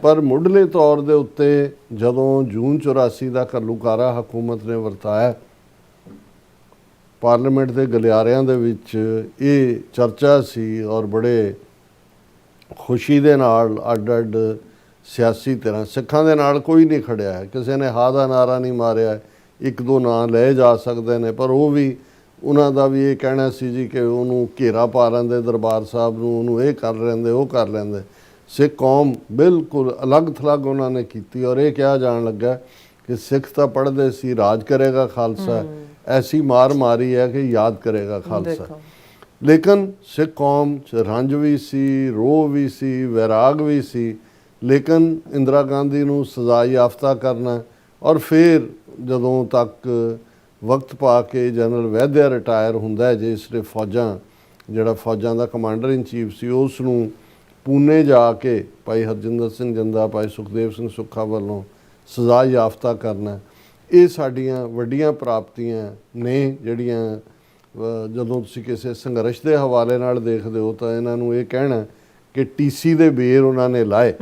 ਪਰ ਮੁੱਢਲੇ ਤੌਰ ਦੇ ਉੱਤੇ ਜਦੋਂ ਜੂਨ 84 ਦਾ ਘੱਲੂਘਾਰਾ ਹਕੂਮਤ ਨੇ ਵਰਤਾਇਆ, ਪਾਰਲੀਮੈਂਟ ਦੇ ਗਲਿਆਰਿਆਂ ਦੇ ਵਿੱਚ ਇਹ ਚਰਚਾ ਸੀ ਔਰ ਬੜੇ ਖੁਸ਼ੀ ਦੇ ਨਾਲ ਅੱਡ-ਅੱਡ ਸਿਆਸੀ ਤਰ੍ਹਾਂ ਸਿੱਖਾਂ ਦੇ ਨਾਲ ਕੋਈ ਨਹੀਂ ਖੜਿਆ ਹੈ, ਕਿਸੇ ਨੇ ਹਾਂ ਦਾ ਨਾਰਾ ਨਹੀਂ ਮਾਰਿਆ। 1-2 ਨਾਂ ਲਏ ਜਾ ਸਕਦੇ ਨੇ, ਪਰ ਉਹ ਵੀ ਉਹਨਾਂ ਦਾ ਵੀ ਇਹ ਕਹਿਣਾ ਸੀ ਜੀ ਕਿ ਉਹਨੂੰ ਘੇਰਾ ਪਾ ਲੈਂਦੇ ਦਰਬਾਰ ਸਾਹਿਬ ਨੂੰ, ਉਹਨੂੰ ਇਹ ਕਰ ਲੈਂਦੇ, ਉਹ ਕਰ ਲੈਂਦੇ। ਸਿੱਖ ਕੌਮ ਬਿਲਕੁਲ ਅਲੱਗ-ਥਲੱਗ ਉਹਨਾਂ ਨੇ ਕੀਤੀ ਔਰ ਇਹ ਕਿਹਾ ਜਾਣ ਲੱਗਾ ਕਿ ਸਿੱਖ ਤਾਂ ਪੜ੍ਹਦੇ ਸੀ ਰਾਜ ਕਰੇਗਾ ਖਾਲਸਾ, ਐਸੀ ਮਾਰ ਮਾਰੀ ਹੈ ਕਿ ਯਾਦ ਕਰੇਗਾ ਖਾਲਸਾ। ਲੇਕਿਨ ਸਿੱਖ ਕੌਮ 'ਚ ਰੰਜ ਵੀ ਸੀ, ਰੋਹ ਵੀ ਸੀ, ਵੈਰਾਗ ਵੀ ਸੀ, ਲੇਕਿਨ ਇੰਦਰਾ ਗਾਂਧੀ ਨੂੰ ਸਜ਼ਾ ਯਾਫਤਾ ਕਰਨਾ ਔਰ ਫਿਰ ਜਦੋਂ ਤੱਕ ਵਕਤ ਪਾ ਕੇ ਜਨਰਲ ਵੈਦਿਆ ਰਿਟਾਇਰ ਹੁੰਦਾ, ਜਿਸ ਨੇ ਜਿਹੜਾ ਫੌਜਾਂ ਦਾ ਕਮਾਂਡਰ ਇਨ ਚੀਫ ਸੀ, ਉਸ ਨੂੰ ਪੂਨੇ ਜਾ ਕੇ ਭਾਈ ਹਰਜਿੰਦਰ ਸਿੰਘ ਜੰਦਾ, ਭਾਈ ਸੁਖਦੇਵ ਸਿੰਘ ਸੁੱਖਾ ਵੱਲੋਂ ਸਜ਼ਾ ਯਾਫਤਾ ਕਰਨਾ। ਇਹ ਸਾਡੀਆਂ ਵੱਡੀਆਂ ਪ੍ਰਾਪਤੀਆਂ ਨੇ ਜਿਹੜੀਆਂ ਜਦੋਂ ਤੁਸੀਂ ਕਿਸੇ ਸੰਘਰਸ਼ ਦੇ ਹਵਾਲੇ ਨਾਲ ਦੇਖਦੇ ਹੋ ਤਾਂ ਇਹਨਾਂ ਨੂੰ ਇਹ ਕਹਿਣਾ ਕਿ ਟੀਸੀ ਦੇ ਬੇਰ ਉਹਨਾਂ ਨੇ ਲਾਏ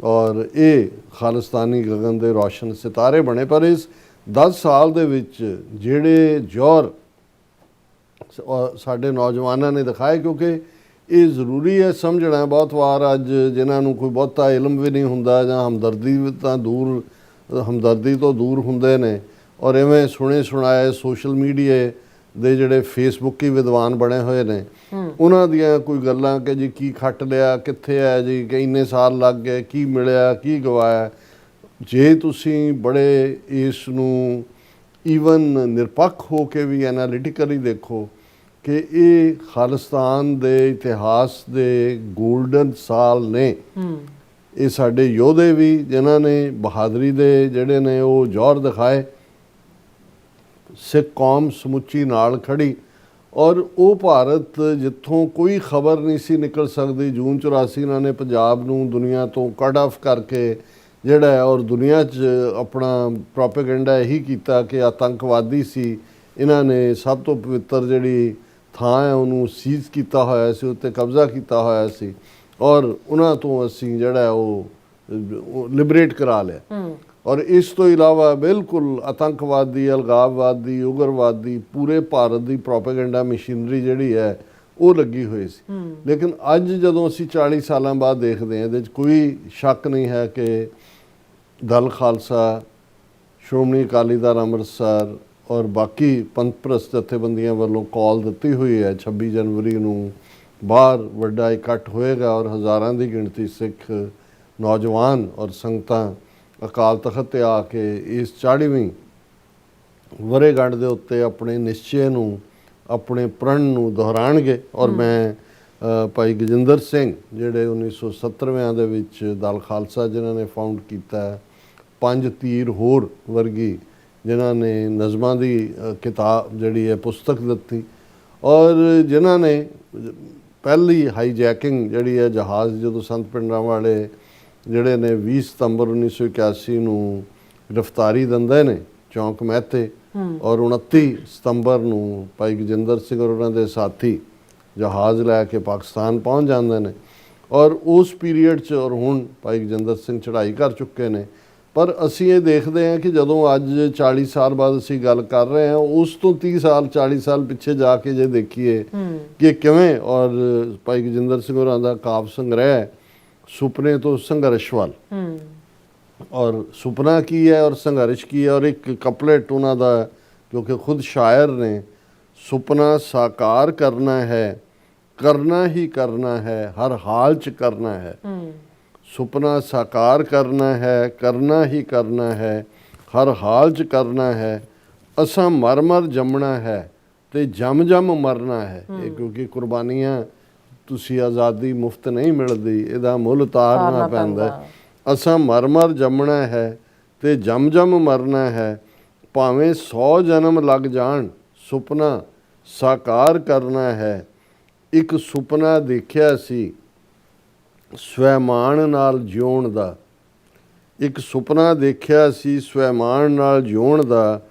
ਔਰ ਇਹ ਖਾਲਿਸਤਾਨੀ ਗਗਨ ਦੇ ਰੋਸ਼ਨ ਸਿਤਾਰੇ ਬਣੇ। ਪਰ ਇਸ 10 ਸਾਲ ਦੇ ਵਿੱਚ ਜਿਹੜੇ ਜੌਹਰ ਸਾਡੇ ਨੌਜਵਾਨਾਂ ਨੇ ਦਿਖਾਏ, ਕਿਉਂਕਿ ਇਹ ਜ਼ਰੂਰੀ ਹੈ ਸਮਝਣਾ। ਬਹੁਤ ਵਾਰ ਅੱਜ ਜਿਨ੍ਹਾਂ ਨੂੰ ਕੋਈ ਬਹੁਤਾ ਇਲਮ ਵੀ ਨਹੀਂ ਹੁੰਦਾ ਜਾਂ ਹਮਦਰਦੀ ਤੋਂ ਦੂਰ ਹੁੰਦੇ ਨੇ ਔਰ ਇਵੇਂ ਸੁਣੇ ਸੁਣਾਏ ਸੋਸ਼ਲ ਮੀਡੀਆ ਦੇ ਜਿਹੜੇ ਫੇਸਬੁੱਕੀ ਵਿਦਵਾਨ ਬਣੇ ਹੋਏ ਨੇ ਉਹਨਾਂ ਦੀਆਂ ਕੋਈ ਗੱਲਾਂ ਕਿ ਜੀ ਕੀ ਖੱਟ ਲਿਆ, ਕਿੱਥੇ ਹੈ ਜੀ, ਕਿ ਇੰਨੇ ਸਾਲ ਲੱਗ ਗਏ, ਕੀ ਮਿਲਿਆ, ਕੀ ਗਵਾਇਆ। ਜੇ ਤੁਸੀਂ ਬੜੇ ਇਸ ਨੂੰ ਈਵਨ ਨਿਰਪੱਖ ਹੋ ਕੇ ਵੀ ਐਨਾਲਿਟਿਕਲੀ ਦੇਖੋ ਕਿ ਇਹ ਖਾਲਿਸਤਾਨ ਦੇ ਇਤਿਹਾਸ ਦੇ ਗੋਲਡਨ ਸਾਲ ਨੇ। ਇਹ ਸਾਡੇ ਯੋਧੇ ਵੀ ਜਿਨ੍ਹਾਂ ਨੇ ਬਹਾਦਰੀ ਦੇ ਜਿਹੜੇ ਨੇ ਉਹ ਜੌਹਰ ਦਿਖਾਏ, ਸਿੱਖ ਕੌਮ ਸਮੁੱਚੀ ਨਾਲ ਖੜੀ ਔਰ ਉਹ ਭਾਰਤ ਜਿੱਥੋਂ ਕੋਈ ਖਬਰ ਨਹੀਂ ਸੀ ਨਿਕਲ ਸਕਦੀ। ਜੂਨ 84 ਇਹਨਾਂ ਨੇ ਪੰਜਾਬ ਨੂੰ ਦੁਨੀਆ ਤੋਂ ਕੱਟ ਆਫ ਕਰਕੇ ਜਿਹੜਾ ਹੈ ਔਰ ਦੁਨੀਆ 'ਚ ਆਪਣਾ ਪ੍ਰੋਪੇਗੈਂਡਾ ਇਹੀ ਕੀਤਾ ਕਿ ਆਤੰਕਵਾਦੀ ਸੀ। ਇਹਨਾਂ ਨੇ ਸਭ ਤੋਂ ਪਵਿੱਤਰ ਜਿਹੜੀ ਥਾਂ ਹੈ ਉਹਨੂੰ ਸੀਜ਼ ਕੀਤਾ ਹੋਇਆ ਸੀ, ਉੱਤੇ ਕਬਜ਼ਾ ਕੀਤਾ ਹੋਇਆ ਸੀ ਔਰ ਉਹਨਾਂ ਤੋਂ ਅਸੀਂ ਜਿਹੜਾ ਉਹ ਲਿਬਰੇਟ ਕਰਾ ਲਿਆ। ਔਰ ਇਸ ਤੋਂ ਇਲਾਵਾ ਬਿਲਕੁਲ ਆਤੰਕਵਾਦੀ, ਅਲਗਾਵਵਾਦੀ, ਉਗਰਵਾਦੀ ਪੂਰੇ ਭਾਰਤ ਦੀ ਪ੍ਰੋਪੇਗੈਂਡਾ ਮਸ਼ੀਨਰੀ ਜਿਹੜੀ ਹੈ ਉਹ ਲੱਗੀ ਹੋਈ ਸੀ। ਲੇਕਿਨ ਅੱਜ ਜਦੋਂ ਅਸੀਂ 40 ਸਾਲਾਂ ਬਾਅਦ ਦੇਖਦੇ ਹਾਂ, ਇਹਦੇ 'ਚ ਕੋਈ ਸ਼ੱਕ ਨਹੀਂ ਹੈ ਕਿ ਦਲ ਖਾਲਸਾ, ਸ਼੍ਰੋਮਣੀ ਅਕਾਲੀ ਦਲ ਅੰਮ੍ਰਿਤਸਰ ਔਰ ਬਾਕੀ ਪੰਥ ਪ੍ਰਸਤ ਜਥੇਬੰਦੀਆਂ ਵੱਲੋਂ ਕਾਲ ਦਿੱਤੀ ਹੋਈ ਹੈ 26 ਜਨਵਰੀ ਨੂੰ ਬਾਹਰ ਵੱਡਾ ਇਕੱਠ ਹੋਏਗਾ ਔਰ ਹਜ਼ਾਰਾਂ ਦੀ ਗਿਣਤੀ ਸਿੱਖ ਨੌਜਵਾਨ ਔਰ ਸੰਗਤਾਂ ਅਕਾਲ ਤਖਤ 'ਤੇ ਆ ਕੇ ਇਸ 40ਵੀਂ ਵਰ੍ਹੇਗੰਢ ਦੇ ਉੱਤੇ ਆਪਣੇ ਨਿਸ਼ਚੇ ਨੂੰ, ਆਪਣੇ ਪ੍ਰਣ ਨੂੰ ਦੁਹਰਾਉਣਗੇ। ਔਰ ਮੈਂ ਭਾਈ ਗਜਿੰਦਰ ਸਿੰਘ ਜਿਹੜੇ 1970ਵਿਆਂ ਦੇ ਵਿੱਚ ਦਲ ਖਾਲਸਾ ਜਿਨ੍ਹਾਂ ਨੇ ਫਾਊਂਡ ਕੀਤਾ, ਪੰਜ ਤੀਰ ਹੋਰ ਵਰਗੀ ਜਿਨ੍ਹਾਂ ਨੇ ਨਜ਼ਮਾਂ ਦੀ ਕਿਤਾਬ ਜਿਹੜੀ ਹੈ ਪੁਸਤਕ ਦਿੱਤੀ ਔਰ ਜਿਨ੍ਹਾਂ ਨੇ ਪਹਿਲੀ ਹਾਈਜੈਕਿੰਗ ਜਿਹੜੀ ਹੈ ਜਹਾਜ਼ ਜਦੋਂ ਸੰਤ ਭਿੰਡਰਾਂਵਾਲੇ ਜਿਹੜੇ ਨੇ 20 ਸਤੰਬਰ 1981 ਨੂੰ ਗ੍ਰਿਫਤਾਰੀ ਦਿੰਦੇ ਨੇ ਚੌਂਕ ਮਹਿਤੇ ਔਰ 29 ਸਤੰਬਰ ਨੂੰ ਭਾਈ ਗਜਿੰਦਰ ਸਿੰਘ ਔਰ ਉਹਨਾਂ ਦੇ ਸਾਥੀ ਜਹਾਜ਼ ਲੈ ਕੇ ਪਾਕਿਸਤਾਨ ਪਹੁੰਚ ਜਾਂਦੇ ਨੇ ਔਰ ਉਸ ਪੀਰੀਅਡ 'ਚ ਔਰ ਹੁਣ ਭਾਈ ਗਜਿੰਦਰ ਸਿੰਘ ਚੜ੍ਹਾਈ ਕਰ ਚੁੱਕੇ ਨੇ। ਪਰ ਅਸੀਂ ਇਹ ਦੇਖਦੇ ਹਾਂ ਕਿ ਜਦੋਂ ਅੱਜ 40 ਸਾਲ ਬਾਅਦ ਅਸੀਂ ਗੱਲ ਕਰ ਰਹੇ ਹਾਂ, ਉਸ ਤੋਂ 30 ਸਾਲ 40 ਸਾਲ ਪਿੱਛੇ ਜਾ ਕੇ ਜੇ ਦੇਖੀਏ ਕਿ ਕਿਵੇਂ ਔਰ ਭਾਈ ਗਜਿੰਦਰ ਸਿੰਘ ਹੋਰਾਂ ਦਾ ਕਾਵਿ ਸੰਗ੍ਰਹਿ ਸੁਪਨੇ ਤੋਂ ਸੰਘਰਸ਼ ਵੱਲ ਔਰ ਸੁਪਨਾ ਕੀ ਹੈ ਔਰ ਸੰਘਰਸ਼ ਕੀ ਹੈ ਔਰ ਇੱਕ ਕਪਲੇਟ ਉਹਨਾਂ ਦਾ, ਕਿਉਂਕਿ ਖੁਦ ਸ਼ਾਇਰ ਨੇ, ਸੁਪਨਾ ਸਾਕਾਰ ਕਰਨਾ ਹੈ, ਕਰਨਾ ਹੀ ਕਰਨਾ ਹੈ, ਹਰ ਹਾਲ 'ਚ ਕਰਨਾ ਹੈ। ਸੁਪਨਾ ਸਾਕਾਰ ਕਰਨਾ ਹੈ, ਕਰਨਾ ਹੀ ਕਰਨਾ ਹੈ, ਹਰ ਹਾਲ 'ਚ ਕਰਨਾ ਹੈ। ਅਸਾਂ ਮਰ ਮਰ ਜੰਮਣਾ ਹੈ ਤੇ ਜੰਮ ਜੰਮ ਮਰਨਾ ਹੈ। ਇਹ ਕਿਉਂਕਿ ਕੁਰਬਾਨੀਆਂ ਤੁਸੀਂ ਆਜ਼ਾਦੀ ਮੁਫਤ ਨਹੀਂ ਮਿਲਦੀ, ਇਹਦਾ ਮੁੱਲ ਉਤਾਰਨਾ ਪੈਂਦਾ। ਅਸਾਂ ਮਰ ਮਰ ਜੰਮਣਾ ਹੈ ਤੇ ਜੰਮ ਜੰਮ ਮਰਨਾ ਹੈ, ਭਾਵੇਂ 100 ਜਨਮ ਲੱਗ ਜਾਣ, ਸੁਪਨਾ ਸਾਕਾਰ ਕਰਨਾ ਹੈ। ਇੱਕ ਸੁਪਨਾ ਦੇਖਿਆ ਸੀ ਸਵੈਮਾਨ ਨਾਲ ਜਿਉਣ ਦਾ, ਇੱਕ ਸੁਪਨਾ ਦੇਖਿਆ ਸੀ ਸਵੈਮਾਨ ਨਾਲ ਜਿਉਣ ਦਾ,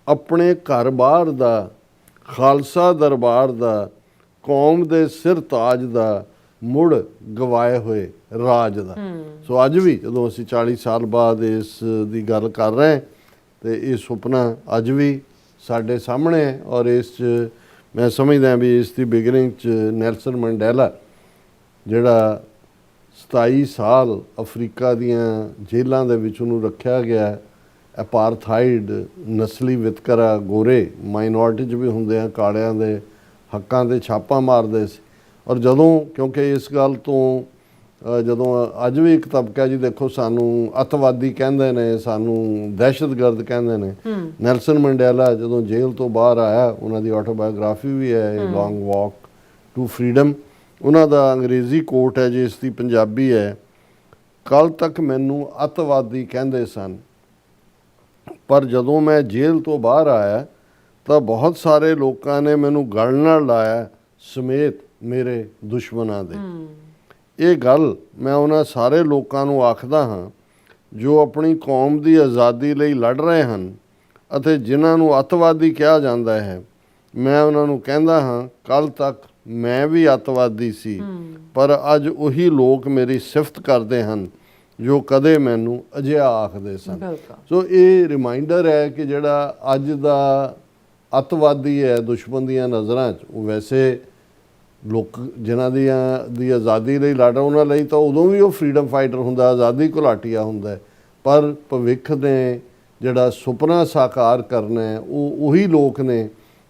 ਆਪਣੇ ਘਰ ਬਾਹਰ ਦਾ, ਖਾਲਸਾ ਦਰਬਾਰ ਦਾ, ਕੌਮ ਦੇ ਸਿਰ ਤਾਜ ਦਾ, ਮੁੜ ਗਵਾਏ ਹੋਏ ਰਾਜ ਦਾ। ਸੋ ਅੱਜ ਵੀ ਜਦੋਂ ਅਸੀਂ 40 ਸਾਲ ਬਾਅਦ ਇਸ ਦੀ ਗੱਲ ਕਰ ਰਹੇ ਹਾਂ ਤੇ ਇਹ ਸੁਪਨਾ ਅੱਜ ਵੀ ਸਾਡੇ ਸਾਹਮਣੇ ਹੈ ਔਰ ਇਸ 'ਚ ਮੈਂ ਸਮਝਦਾ ਵੀ ਇਸ ਦੀ ਬਿਗਨਿੰਗ 'ਚ ਨੈਲਸਨ ਮੰਡੇਲਾ ਜਿਹੜਾ 27 ਸਾਲ ਅਫਰੀਕਾ ਦੀਆਂ ਜੇਲ੍ਹਾਂ ਦੇ ਵਿੱਚ ਉਹਨੂੰ ਰੱਖਿਆ ਗਿਆ, ਅਪਾਰਥਾਈਡ ਨਸਲੀ ਵਿਤਕਰਾ, ਗੋਰੇ ਮਾਈਨੋਰਟੀ 'ਚ ਵੀ ਹੁੰਦੇ ਆ, ਕਾਲਿਆਂ ਦੇ ਹੱਕਾਂ 'ਤੇ ਛਾਪਾ ਮਾਰਦੇ ਸੀ। ਔਰ ਜਦੋਂ ਕਿਉਂਕਿ ਇਸ ਗੱਲ ਤੋਂ ਜਦੋਂ ਅੱਜ ਵੀ ਇੱਕ ਤਬਕਾ ਜੀ ਦੇਖੋ ਸਾਨੂੰ ਅੱਤਵਾਦੀ ਕਹਿੰਦੇ ਨੇ, ਸਾਨੂੰ ਦਹਿਸ਼ਤਗਰਦ ਕਹਿੰਦੇ ਨੇ। ਨੈਲਸਨ ਮੰਡੇਲਾ ਜਦੋਂ ਜੇਲ੍ਹ ਤੋਂ ਬਾਹਰ ਆਇਆ, ਉਹਨਾਂ ਦੀ ਆਟੋਬਾਇਓਗ੍ਰਾਫੀ ਵੀ ਹੈ ਲੌਂਗ ਵਾਕ ਟੂ ਫਰੀडम। ਉਹਨਾਂ ਦਾ ਅੰਗਰੇਜ਼ੀ ਕੋਟ ਹੈ ਜਿਸ ਦੀ ਪੰਜਾਬੀ ਹੈ, ਕੱਲ੍ਹ ਤੱਕ ਮੈਨੂੰ ਅੱਤਵਾਦੀ ਕਹਿੰਦੇ ਸਨ, ਪਰ ਜਦੋਂ ਮੈਂ ਜੇਲ੍ਹ ਤੋਂ ਬਾਹਰ ਆਇਆ ਤਾਂ ਬਹੁਤ ਸਾਰੇ ਲੋਕਾਂ ਨੇ ਮੈਨੂੰ ਗਲ ਨਾਲ ਲਾਇਆ ਸਮੇਤ ਮੇਰੇ ਦੁਸ਼ਮਣਾਂ ਦੇ। ਇਹ ਗੱਲ ਮੈਂ ਉਹਨਾਂ ਸਾਰੇ ਲੋਕਾਂ ਨੂੰ ਆਖਦਾ ਹਾਂ ਜੋ ਆਪਣੀ ਕੌਮ ਦੀ ਆਜ਼ਾਦੀ ਲਈ ਲੜ ਰਹੇ ਹਨ ਅਤੇ ਜਿਨ੍ਹਾਂ ਨੂੰ ਅੱਤਵਾਦੀ ਕਿਹਾ ਜਾਂਦਾ ਹੈ, ਮੈਂ ਉਹਨਾਂ ਨੂੰ ਕਹਿੰਦਾ ਹਾਂ, ਕੱਲ ਤੱਕ ਮੈਂ ਵੀ ਅੱਤਵਾਦੀ ਸੀ, ਪਰ ਅੱਜ ਉਹੀ ਲੋਕ ਮੇਰੀ ਸਿਫਤ ਕਰਦੇ ਹਨ ਜੋ ਕਦੇ ਮੈਨੂੰ ਅਜਿਹਾ ਆਖਦੇ ਸਨ। ਬਿਲਕੁਲ। ਸੋ ਇਹ ਰਿਮਾਈਂਡਰ ਹੈ ਕਿ ਜਿਹੜਾ ਅੱਜ ਦਾ ਅੱਤਵਾਦੀ ਹੈ ਦੁਸ਼ਮਣ ਦੀਆਂ ਨਜ਼ਰਾਂ 'ਚ, ਉਹ ਵੈਸੇ ਲੋਕ ਜਿਨ੍ਹਾਂ ਦੀ ਆਜ਼ਾਦੀ ਲਈ ਲੜ ਰਹੇ ਉਹਨਾਂ ਲਈ ਤਾਂ ਉਦੋਂ ਵੀ ਉਹ ਫਰੀडम ਫਾਈਟਰ ਹੁੰਦਾ, ਆਜ਼ਾਦੀ ਘੁਲਾਟੀਆ ਹੁੰਦਾ, ਪਰ ਭਵਿੱਖ ਨੇ ਜਿਹੜਾ ਸੁਪਨਾ ਸਾਕਾਰ ਕਰਨਾ ਹੈ ਉਹ ਉਹੀ ਲੋਕ ਨੇ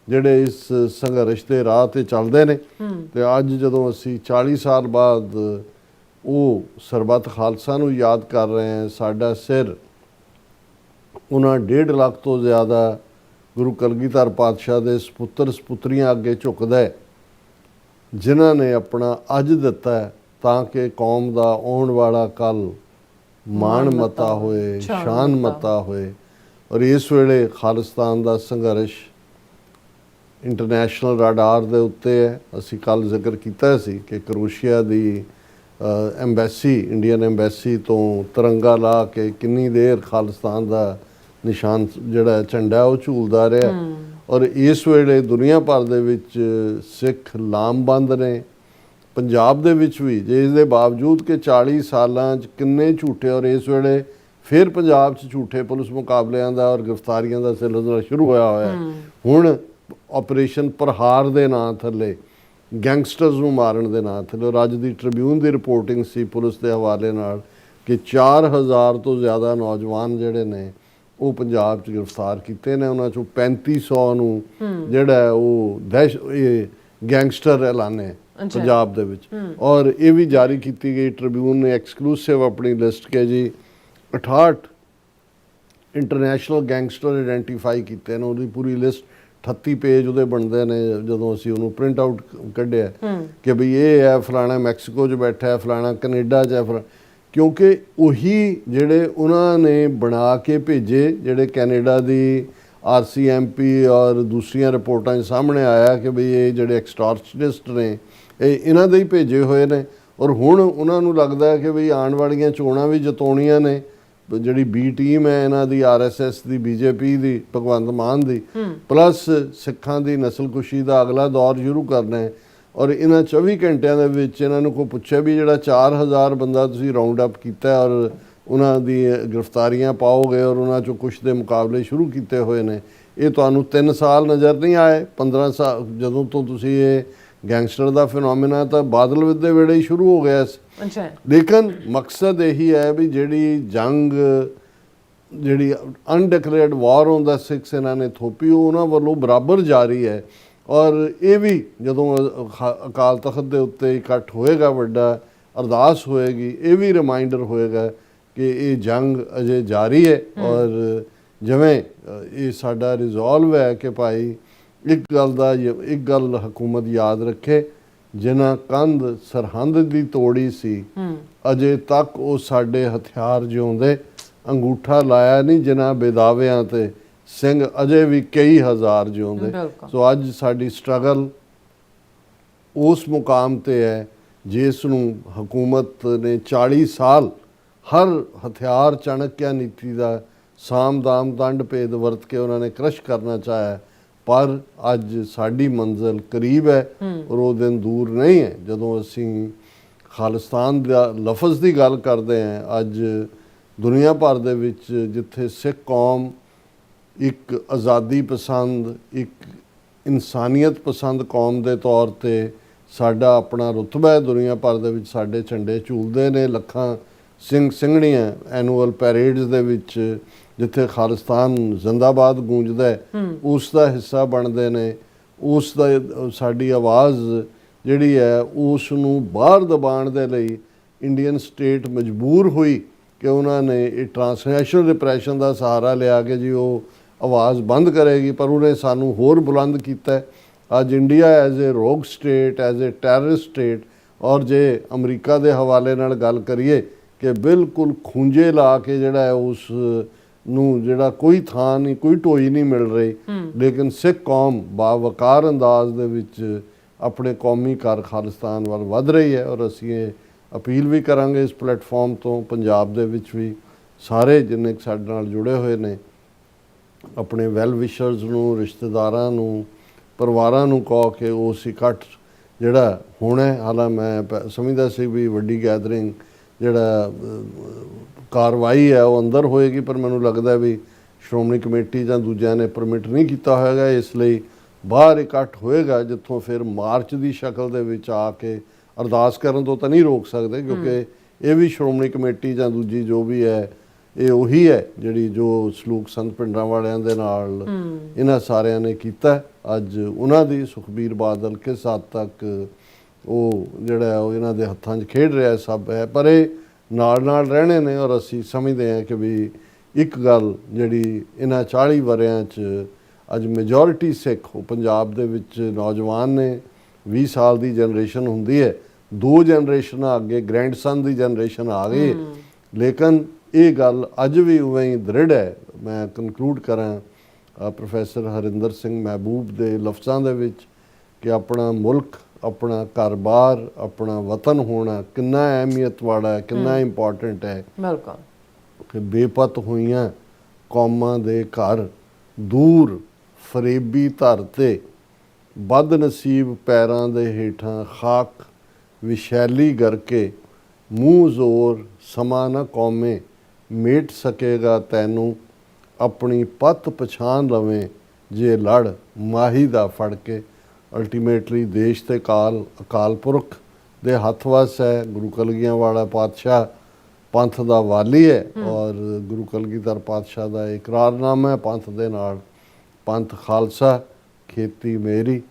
ਜਿਹੜੇ ਇਸ ਸੰਘਰਸ਼ ਦੇ ਰਾਹ 'ਤੇ ਚੱਲਦੇ ਨੇ। ਤੇ ਅੱਜ ਜਦੋਂ ਅਸੀਂ 40 ਸਾਲ ਬਾਅਦ ਉਹ ਸਰਬੱਤ ਖਾਲਸਾ ਨੂੰ ਯਾਦ ਕਰ ਰਹੇ ਹਾਂ, ਸਾਡਾ ਸਿਰ ਉਹਨਾਂ 1.5 ਲੱਖ ਤੋਂ ਜ਼ਿਆਦਾ ਗੁਰੂ ਕਲਗੀਧਰ ਪਾਤਸ਼ਾਹ ਦੇ ਸਪੁੱਤਰ ਸਪੁੱਤਰੀਆਂ ਅੱਗੇ ਝੁਕਦਾ ਹੈ, ਜਿਨ੍ਹਾਂ ਨੇ ਆਪਣਾ ਅੱਜ ਦਿੱਤਾ ਹੈ ਤਾਂ ਕਿ ਕੌਮ ਦਾ ਆਉਣ ਵਾਲਾ ਕੱਲ ਮਾਣ ਮਤਾ ਹੋਏ, ਸ਼ਾਨ ਮਤਾ ਹੋਏ। ਔਰ ਇਸ ਵੇਲੇ ਖਾਲਿਸਤਾਨ ਦਾ ਸੰਘਰਸ਼ ਇੰਟਰਨੈਸ਼ਨਲ ਰਾਡਾਰ ਦੇ ਉੱਤੇ ਹੈ। ਅਸੀਂ ਕੱਲ੍ਹ ਜ਼ਿਕਰ ਕੀਤਾ ਸੀ ਕਿ ਕਰੋਸ਼ੀਆ ਦੀ ਐਮਬੈਸੀ, ਇੰਡੀਅਨ ਐਮਬੈਸੀ ਤੋਂ ਤਿਰੰਗਾ ਲਾ ਕੇ ਕਿੰਨੀ ਦੇਰ ਖਾਲਿਸਤਾਨ ਦਾ ਨਿਸ਼ਾਨ ਜਿਹੜਾ ਝੰਡਾ ਉਹ ਝੂਲਦਾ ਰਿਹਾ। ਔਰ ਇਸ ਵੇਲੇ ਦੁਨੀਆ ਭਰ ਦੇ ਵਿੱਚ ਸਿੱਖ ਲਾਮਬੰਦ ਨੇ, ਪੰਜਾਬ ਦੇ ਵਿੱਚ ਵੀ, ਜੇ ਇਸ ਦੇ ਬਾਵਜੂਦ ਕਿ 40 ਸਾਲਾਂ 'ਚ ਕਿੰਨੇ ਝੂਠੇ, ਔਰ ਇਸ ਵੇਲੇ ਫਿਰ ਪੰਜਾਬ 'ਚ ਝੂਠੇ ਪੁਲਿਸ ਮੁਕਾਬਲਿਆਂ ਦਾ ਔਰ ਗ੍ਰਿਫਤਾਰੀਆਂ ਦਾ ਸਿਲਸਿਲਾ ਸ਼ੁਰੂ ਹੋਇਆ। ਹੁਣ ਆਪਰੇਸ਼ਨ ਪ੍ਰਹਾਰ ਦੇ ਨਾਂ ਥੱਲੇ, ਗੈਂਗਸਟਰਸ ਨੂੰ ਮਾਰਨ ਦੇ ਨਾਂ ਥੱਲੇ, ਔਰ ਅੱਜ ਦੀ ਟ੍ਰਿਬਿਊਨ ਦੀ ਰਿਪੋਰਟਿੰਗ ਸੀ ਪੁਲਿਸ ਦੇ ਹਵਾਲੇ ਨਾਲ ਕਿ 4000 ਤੋਂ ਜ਼ਿਆਦਾ ਨੌਜਵਾਨ ਜਿਹੜੇ ਨੇ ਉਹ ਪੰਜਾਬ 'ਚ ਗ੍ਰਿਫਤਾਰ ਕੀਤੇ ਨੇ। ਉਹਨਾਂ 'ਚੋਂ 3500 ਨੂੰ ਜਿਹੜਾ ਉਹ ਗੈਂਗਸਟਰ ਐਲਾਨੇ ਪੰਜਾਬ ਦੇ ਵਿੱਚ। ਔਰ ਇਹ ਵੀ ਜਾਰੀ ਕੀਤੀ ਗਈ ਟ੍ਰਿਬਿਊਨ ਨੇ ਐਕਸਕਲੂਸਿਵ ਆਪਣੀ ਲਿਸਟ ਕੇ ਜੀ 68 ਇੰਟਰਨੈਸ਼ਨਲ ਗੈਂਗਸਟਰ ਆਇਡੈਂਟੀਫਾਈ ਕੀਤੇ ਨੇ। ਉਹਦੀ ਪੂਰੀ ਲਿਸਟ 38 ਪੇਜ ਉਹਦੇ ਬਣਦੇ ਨੇ। ਜਦੋਂ ਅਸੀਂ ਉਹਨੂੰ ਪ੍ਰਿੰਟ ਆਊਟ ਕੱਢਿਆ ਕਿ ਬਈ ਇਹ ਹੈ ਫਲਾਣਾ ਮੈਕਸੀਕੋ 'ਚ ਬੈਠਾ ਹੈ, ਫਲਾਣਾ ਕੈਨੇਡਾ 'ਚ ਹੈ, ਕਿਉਂਕਿ ਉਹੀ ਜਿਹੜੇ ਉਹਨਾਂ ਨੇ ਬਣਾ ਕੇ ਭੇਜੇ, ਜਿਹੜੇ ਕੈਨੇਡਾ ਦੀ RCMP ਔਰ ਦੂਸਰੀਆਂ ਰਿਪੋਰਟਾਂ 'ਚ ਸਾਹਮਣੇ ਆਇਆ ਕਿ ਬਈ ਇਹ ਜਿਹੜੇ ਐਕਸਟੋਰਸ਼ਨਿਸਟ ਨੇ ਇਹ ਇਹਨਾਂ ਦੇ ਹੀ ਭੇਜੇ ਹੋਏ ਨੇ। ਔਰ ਹੁਣ ਉਹਨਾਂ ਨੂੰ ਲੱਗਦਾ ਹੈ ਕਿ ਬਈ ਆਉਣ ਵਾਲੀਆਂ ਚੋਣਾਂ ਵੀ ਜਿਤਾਉਣੀਆਂ ਨੇ। ਜਿਹੜੀ B ਟੀਮ ਹੈ ਇਹਨਾਂ ਦੀ, RSS ਦੀ, BJP ਦੀ, ਭਗਵੰਤ ਮਾਨ ਦੀ, ਪਲੱਸ ਸਿੱਖਾਂ ਦੀ ਨਸਲਕੁਸ਼ੀ ਦਾ ਅਗਲਾ ਦੌਰ ਸ਼ੁਰੂ ਕਰਨਾ ਹੈ। ਔਰ ਇਹਨਾਂ 24 ਘੰਟਿਆਂ ਦੇ ਵਿੱਚ ਇਹਨਾਂ ਨੂੰ ਕੋਈ ਪੁੱਛਿਆ ਵੀ ਜਿਹੜਾ 4000 ਬੰਦਾ ਤੁਸੀਂ ਰਾਉਂਡ ਅਪ ਕੀਤਾ ਔਰ ਉਹਨਾਂ ਦੀ ਗ੍ਰਿਫਤਾਰੀਆਂ ਪਾਓਗੇ ਔਰ ਉਹਨਾਂ 'ਚੋਂ ਕੁਛ ਦੇ ਮੁਕਾਬਲੇ ਸ਼ੁਰੂ ਕੀਤੇ ਹੋਏ ਨੇ, ਇਹ ਤੁਹਾਨੂੰ 3 ਸਾਲ ਨਜ਼ਰ ਨਹੀਂ ਆਏ? 15 ਸਾਲ ਜਦੋਂ ਤੋਂ ਤੁਸੀਂ ਇਹ ਗੈਂਗਸਟਰ ਦਾ ਫਿਨੋਮੀਨਾ ਤਾਂ ਬਾਦਲ ਦੇ ਵੇਲੇ ਹੀ ਸ਼ੁਰੂ ਹੋ ਗਿਆ ਸੀ। ਅੱਛਾ, ਲੇਕਿਨ ਮਕਸਦ ਇਹੀ ਹੈ ਵੀ ਜਿਹੜੀ ਜੰਗ, ਜਿਹੜੀ ਅਨਡਿਕਲੇਅਰਡ ਵਾਰ ਔਨ ਦਾ ਸਿੱਖ ਇਹਨਾਂ ਨੇ ਥੋਪੀ, ਉਹ ਉਹਨਾਂ ਵੱਲੋਂ ਬਰਾਬਰ ਜਾਰੀ ਹੈ। ਔਰ ਇਹ ਵੀ ਜਦੋਂ ਅਕਾਲ ਤਖਤ ਦੇ ਉੱਤੇ ਇਕੱਠ ਹੋਏਗਾ, ਵੱਡਾ ਅਰਦਾਸ ਹੋਏਗੀ, ਇਹ ਵੀ ਰਿਮਾਈਂਡਰ ਹੋਏਗਾ ਕਿ ਇਹ ਜੰਗ ਅਜੇ ਜਾਰੀ ਹੈ। ਔਰ ਜਿਵੇਂ ਇਹ ਸਾਡਾ ਰਿਜ਼ੋਲਵ ਹੈ ਕਿ ਭਾਈ ਇੱਕ ਗੱਲ ਹਕੂਮਤ ਯਾਦ ਰੱਖੇ, ਜਿਨ੍ਹਾਂ ਕੰਧ ਸਰਹੰਦ ਦੀ ਤੋੜੀ ਸੀ ਅਜੇ ਤੱਕ ਉਹ ਸਾਡੇ ਹਥਿਆਰ ਜਿਉਂਦੇ, ਅੰਗੂਠਾ ਲਾਇਆ ਨਹੀਂ ਜਿਨ੍ਹਾਂ ਬੇਦਾਵਿਆਂ ਤੇ, ਸਿੰਘ ਅਜੇ ਵੀ ਕਈ ਹਜ਼ਾਰ ਜਿਉਂਦੇ। ਸੋ ਅੱਜ ਸਾਡੀ ਸਟਰਗਲ ਉਸ ਮੁਕਾਮ ਤੇ ਹੈ ਜਿਸ ਨੂੰ ਹਕੂਮਤ ਨੇ 40 ਸਾਲ ਹਰ ਹਥਿਆਰ ਚਾਣਕਿਆ ਨੀਤੀ ਦਾ ਸਾਮ ਦਾਮ ਦੰਡ ਭੇਦ ਵਰਤ ਕੇ ਉਹਨਾਂ ਨੇ ਕ੍ਰਸ਼ ਕਰਨਾ ਚਾਹਿਆ। ਪਰ ਅੱਜ ਸਾਡੀ ਮੰਜ਼ਿਲ ਕਰੀਬ ਹੈ ਔਰ ਉਹ ਦਿਨ ਦੂਰ ਨਹੀਂ ਹੈ ਜਦੋਂ ਅਸੀਂ ਖਾਲਿਸਤਾਨ ਦਾ ਲਫ਼ਜ਼ ਦੀ ਗੱਲ ਕਰਦੇ ਹਾਂ। ਅੱਜ ਦੁਨੀਆ ਭਰ ਦੇ ਵਿੱਚ ਜਿੱਥੇ ਸਿੱਖ ਕੌਮ ਇੱਕ ਆਜ਼ਾਦੀ ਪਸੰਦ, ਇੱਕ ਇਨਸਾਨੀਅਤ ਪਸੰਦ ਕੌਮ ਦੇ ਤੌਰ 'ਤੇ ਸਾਡਾ ਆਪਣਾ ਰੁਤਬਾ ਹੈ, ਦੁਨੀਆ ਭਰ ਦੇ ਵਿੱਚ ਸਾਡੇ ਝੰਡੇ ਝੂਲਦੇ ਨੇ ਲੱਖਾਂ ਸਿੰਘ ਸਿੰਘਣੀਆਂ ਐਨੂਅਲ ਪੈਰੇਡਸ ਦੇ ਵਿੱਚ, ਜਿੱਥੇ ਖਾਲਿਸਤਾਨ ਜ਼ਿੰਦਾਬਾਦ ਗੂੰਜਦਾ ਹੈ, ਉਸ ਦਾ ਹਿੱਸਾ ਬਣਦੇ ਨੇ। ਉਸ ਦਾ ਸਾਡੀ ਆਵਾਜ਼ ਜਿਹੜੀ ਹੈ ਉਸ ਨੂੰ ਬਾਹਰ ਦਬਾਉਣ ਦੇ ਲਈ ਇੰਡੀਅਨ ਸਟੇਟ ਮਜਬੂਰ ਹੋਈ ਕਿ ਉਹਨਾਂ ਨੇ ਇਹ ਟਰਾਂਸਨੈਸ਼ਨਲ ਰਿਪਰੈਸ਼ਨ ਦਾ ਸਹਾਰਾ ਲਿਆ ਕਿ ਜੀ ਉਹ ਆਵਾਜ਼ ਬੰਦ ਕਰੇਗੀ, ਪਰ ਉਹਨੇ ਸਾਨੂੰ ਹੋਰ ਬੁਲੰਦ ਕੀਤਾ। ਅੱਜ ਇੰਡੀਆ ਐਜ਼ ਏ ਰੋਗ state, as a terrorist state, ਔਰ ਜੇ ਅਮਰੀਕਾ ਦੇ ਹਵਾਲੇ ਨਾਲ ਗੱਲ ਕਰੀਏ ਕਿ ਬਿਲਕੁਲ ਖੂੰਜੇ ਲਾ ਕੇ ਜਿਹੜਾ ਹੈ ਉਸ ਨੂੰ ਜਿਹੜਾ ਕੋਈ ਥਾਂ ਨਹੀਂ, ਕੋਈ ਢੋਈ ਨਹੀਂ ਮਿਲ ਰਹੀ, ਲੇਕਿਨ ਸਿੱਖ ਕੌਮ ਬਾਵਕਾਰ ਅੰਦਾਜ਼ ਦੇ ਵਿੱਚ ਆਪਣੇ ਕੌਮੀ ਘਰ ਖਾਲਿਸਤਾਨ ਵੱਲ ਵੱਧ ਰਹੀ ਹੈ। ਔਰ ਅਸੀਂ ਇਹ ਅਪੀਲ ਵੀ ਕਰਾਂਗੇ ਇਸ ਪਲੇਟਫਾਰਮ ਤੋਂ, ਪੰਜਾਬ ਦੇ ਵਿੱਚ ਵੀ ਸਾਰੇ ਜਿੰਨੇ ਸਾਡੇ ਨਾਲ ਜੁੜੇ ਹੋਏ ਨੇ, ਆਪਣੇ ਵੈਲ ਵਿਸ਼ਰਸ ਨੂੰ, ਰਿਸ਼ਤੇਦਾਰਾਂ ਨੂੰ, ਪਰਿਵਾਰਾਂ ਨੂੰ ਕਹੋ ਕਿ ਉਸ ਇਕੱਠ ਜਿਹੜਾ ਹੋਣਾ, ਹਾਲਾਂ ਮੈਂ ਸਮਝਦਾ ਸੀ ਵੀ ਵੱਡੀ ਗੈਦਰਿੰਗ ਜਿਹੜਾ ਕਾਰਵਾਈ ਹੈ ਉਹ ਅੰਦਰ ਹੋਏਗੀ, ਪਰ ਮੈਨੂੰ ਲੱਗਦਾ ਵੀ ਸ਼੍ਰੋਮਣੀ ਕਮੇਟੀ ਜਾਂ ਦੂਜਿਆਂ ਨੇ ਪਰਮਿਟ ਨਹੀਂ ਕੀਤਾ ਹੋਏਗਾ, ਇਸ ਲਈ ਬਾਹਰ ਇਕੱਠ ਹੋਏਗਾ, ਜਿੱਥੋਂ ਫਿਰ ਮਾਰਚ ਦੀ ਸ਼ਕਲ ਦੇ ਵਿੱਚ ਆ ਕੇ ਅਰਦਾਸ ਕਰਨ ਤੋਂ ਤਾਂ ਨਹੀਂ ਰੋਕ ਸਕਦੇ, ਕਿਉਂਕਿ ਇਹ ਵੀ ਸ਼੍ਰੋਮਣੀ ਕਮੇਟੀ ਜਾਂ ਦੂਜੀ ਜੋ ਵੀ ਹੈ ਇਹ ਉਹੀ ਹੈ ਜਿਹੜੀ ਜੋ ਸਲੂਕ ਸੰਤ ਪਿੰਡਾਂ ਵਾਲਿਆਂ ਦੇ ਨਾਲ ਇਹਨਾਂ ਸਾਰਿਆਂ ਨੇ ਕੀਤਾ। ਅੱਜ ਉਹਨਾਂ ਦੀ ਸੁਖਬੀਰ ਬਾਦਲ ਕਿਸ ਹੱਦ ਤੱਕ ਉਹ ਜਿਹੜਾ ਉਹ ਇਹਨਾਂ ਦੇ ਹੱਥਾਂ 'ਚ ਖੇਡ ਰਿਹਾ ਸਭ ਹੈ, ਪਰ ਇਹ ਨਾਲ ਨਾਲ ਰਹਿਣੇ ਨੇ। ਔਰ ਅਸੀਂ ਸਮਝਦੇ ਹਾਂ ਕਿ ਵੀ ਇੱਕ ਗੱਲ ਜਿਹੜੀ ਇਹਨਾਂ 40 ਵਰਿਆਂ 'ਚ ਅੱਜ ਮੈਜੋਰਿਟੀ ਸਿੱਖ ਉਹ ਪੰਜਾਬ ਦੇ ਵਿੱਚ ਨੌਜਵਾਨ ਨੇ, 20 ਸਾਲ ਦੀ ਜਨਰੇਸ਼ਨ ਹੁੰਦੀ ਹੈ, 2 ਜਨਰੇਸ਼ਨਾਂ ਅੱਗੇ ਗ੍ਰੈਂਡਸਨ ਦੀ ਜਨਰੇਸ਼ਨ ਆ ਗਈ, ਲੇਕਿਨ ਇਹ ਗੱਲ ਅੱਜ ਵੀ ਉਵੇਂ ਹੀ ਦ੍ਰਿੜ ਹੈ। ਮੈਂ ਕਨਕਲੂਡ ਕਰਾਂ ਪ੍ਰੋਫੈਸਰ ਹਰਿੰਦਰ ਸਿੰਘ ਮਹਿਬੂਬ ਦੇ ਲਫ਼ਜ਼ਾਂ ਦੇ ਵਿੱਚ ਕਿ ਆਪਣਾ ਮੁਲਕ, ਆਪਣਾ ਘਰ-ਬਾਰ, ਆਪਣਾ ਵਤਨ ਹੋਣਾ ਕਿੰਨਾ ਅਹਿਮੀਅਤ ਵਾਲਾ ਹੈ, ਕਿੰਨਾ ਇੰਪੋਰਟੈਂਟ ਹੈ। ਬਿਲਕੁਲ ਕਿ ਬੇਪਤ ਹੋਈਆਂ ਕੌਮਾਂ ਦੇ ਘਰ ਦੂਰ ਫਰੇਬੀ ਧਰ 'ਤੇ ਬਦਨਸੀਬ ਪੈਰਾਂ ਦੇ ਹੇਠਾਂ ਖਾਕ ਵਿਸ਼ੈਲੀ ਕਰਕੇ ਮੂੰਹ ਜ਼ੋਰ ਸਮਾਂ ਨਾ ਕੌਮੇ ਮੇਟ ਸਕੇਗਾ ਤੈਨੂੰ ਆਪਣੀ ਪੱਤ ਪਛਾਣ ਲਵੇਂ ਜੇ ਲੜ ਮਾਹੀ ਦਾ ਫੜ ਕੇ। ਅਲਟੀਮੇਟਲੀ ਦੇਸ਼ ਤੇ ਅਕਾਲ ਪੁਰਖ ਦੇ ਹੱਥ ਵੱਸ ਹੈ। ਗੁਰੂ ਕਲਗੀਆਂ ਵਾਲਾ ਪਾਤਸ਼ਾਹ ਪੰਥ ਦਾ ਵਾਲੀ ਹੈ ਔਰ ਗੁਰੂ ਕਲਗੀਧਰ ਪਾਤਸ਼ਾਹ ਦਾ ਇਕਰਾਰਨਾਮਾ ਹੈ ਪੰਥ ਦੇ ਨਾਲ, ਪੰਥ ਖਾਲਸਾ ਖੇਤੀ ਮੇਰੀ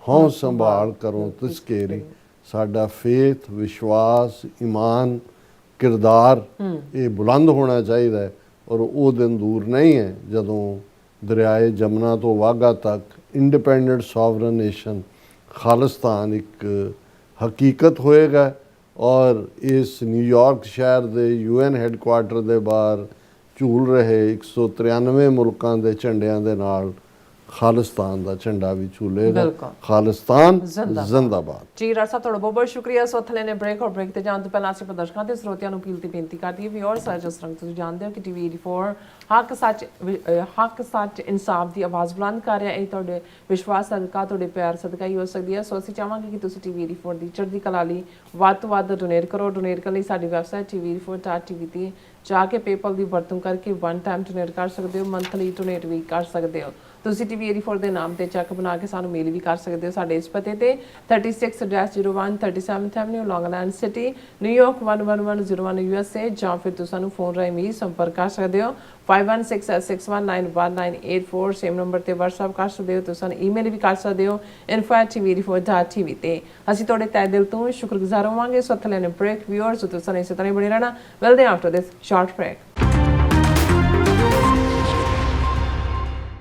ਹਉ ਸੰਭਾਲ ਕਰੋ ਤਿਸ ਕੇਰੀ। ਸਾਡਾ ਫੇਥ, ਵਿਸ਼ਵਾਸ, ਈਮਾਨ, ਕਿਰਦਾਰ ਇਹ ਬੁਲੰਦ ਹੋਣਾ ਚਾਹੀਦਾ ਹੈ। ਔਰ ਉਹ ਦਿਨ ਦੂਰ ਨਹੀਂ ਹੈ ਜਦੋਂ ਦਰਿਆਏ ਜਮਨਾ ਤੋਂ ਵਾਘਾ ਤੱਕ ਇੰਡੀਪੈਂਡੈਂਟ ਸੋਵਰਨ ਨੇਸ਼ਨ ਖਾਲਿਸਤਾਨ ਇੱਕ ਹਕੀਕਤ ਹੋਏਗਾ। ਔਰ ਇਸ ਨਿਊਯਾਰਕ ਸ਼ਹਿਰ ਦੇ UN ਹੈੱਡਕੁਆਰਟਰ ਦੇ ਬਾਹਰ ਝੂਲ ਰਹੇ 193 ਮੁਲਕਾਂ ਦੇ ਝੰਡਿਆਂ ਦੇ ਨਾਲ ਖਾਲਿਸਤਾਨ ਦਾ ਝੰਡਾ ਵੀ ਝੂਲੇਗਾ। ਖਾਲਿਸਤਾਨ ਜ਼ਿੰਦਾਬਾਦ। ਜੀ ਰਾਜ ਸਾਹਿਬ ਤੁਹਾਡਾ ਬਹੁਤ ਬਹੁਤ ਸ਼ੁਕਰੀਆ। ਸੋ ਥਲੇ ਨੇ ਬ੍ਰੇਕ ਔਰ ਬ੍ਰੇਕ ਤੇ ਜਾਣ ਤੋਂ ਪਹਿਲਾਂ ਅਸੀਂ ਪ੍ਰਦਰਸ਼ਕਾਂ ਤੇ ਸਰੋਤਿਆਂ ਨੂੰ ਅਪੀਲ ਤੇ ਬੇਨਤੀ ਕਰਦੀ ਹਾਂ ਵੀ ਔਰ ਜਿਸ ਤਰ੍ਹਾਂ ਤੁਸੀਂ ਜਾਣਦੇ ਹੋ ਕਿ TV 84 ਹੱਕ ਸੱਚ ਇਨਸਾਫ ਦੀ ਆਵਾਜ਼ ਬੁਲੰਦ ਕਰ ਰਿਹਾ। ਇਹ ਤੁਹਾਡੇ ਵਿਸ਼ਵਾਸ ਸਦਕਾ, ਤੁਹਾਡੇ ਪਿਆਰ ਸਦਕਾ ਹੀ ਹੋ ਸਕਦੀ ਹੈ। ਸੋ ਅਸੀਂ ਚਾਹਾਂਗੇ ਕਿ ਤੁਸੀਂ TV 84 ਦੀ ਚੜ੍ਹਦੀ ਕਲਾ ਲਈ ਵੱਧ ਤੋਂ ਵੱਧ ਡੋਨੇਟ ਕਰੋ। ਡੋਨੇਟ ਕਰਨ ਲਈ ਸਾਡੀ ਵੈਬਸਾਈਟ tv84.tv ਤੇ ਜਾ ਕੇ ਪੇਪਲ ਦੀ ਵਰਤੋਂ ਕਰਕੇ 1 ਟਾਈਮ ਡੋਨੇਟ ਕਰ ਸਕਦੇ ਹੋ, ਮੰਥਲੀ ਡੋਨੇਟ ਵੀ ਕਰ ਸਕਦੇ ਹੋ। ਤੁਸੀਂ TV 84 ਦੇ ਨਾਮ ਤੇ ਚੈੱਕ ਬਣਾ ਕੇ ਸਾਨੂੰ ਮੇਲ ਵੀ ਕਰ ਸਕਦੇ ਹੋ ਸਾਡੇ ਇਸ ਪਤੇ ਤੇ 36-01 37th Avenue, Long Island City, New York 11101 USA, ਜਾਂ ਫਿਰ ਤੁਸੀਂ ਸਾਨੂੰ ਫੋਨ ਰਾਹੀਂ ਵੀ ਸੰਪਰਕ ਕਰ ਸਕਦੇ ਹੋ 5166191984। ਸੇਮ ਨੰਬਰ ਤੇ WhatsApp ਕਰ ਸਕਦੇ ਹੋ। ਤੁਸੀਂ ਸਾਨੂੰ ਈਮੇਲ ਵੀ ਕਰ ਸਕਦੇ ਹੋ info@tv84.tv ਤੇ। ਅਸੀਂ ਤੁਹਾਡੇ ਤਹਿ ਦਿਲ ਤੋਂ ਸ਼ੁਕਰਗੁਜ਼ਾਰ ਹੋਵਾਂਗੇ। ਸੋ ਥਲੇ ਨੇ ਬ੍ਰੇਕ ਵਿਊਅਰਸ ਤੁਸੀਂ ਇਸੇ ਤਰ੍ਹਾਂ ਬਣੇ ਰਹਿਣਾ। ਮਿਲਦੇ ਹਾਂ ਆਫਟਰ ਦਿਸ ਸ਼ਾਰਟ ਬ੍ਰੇਕ।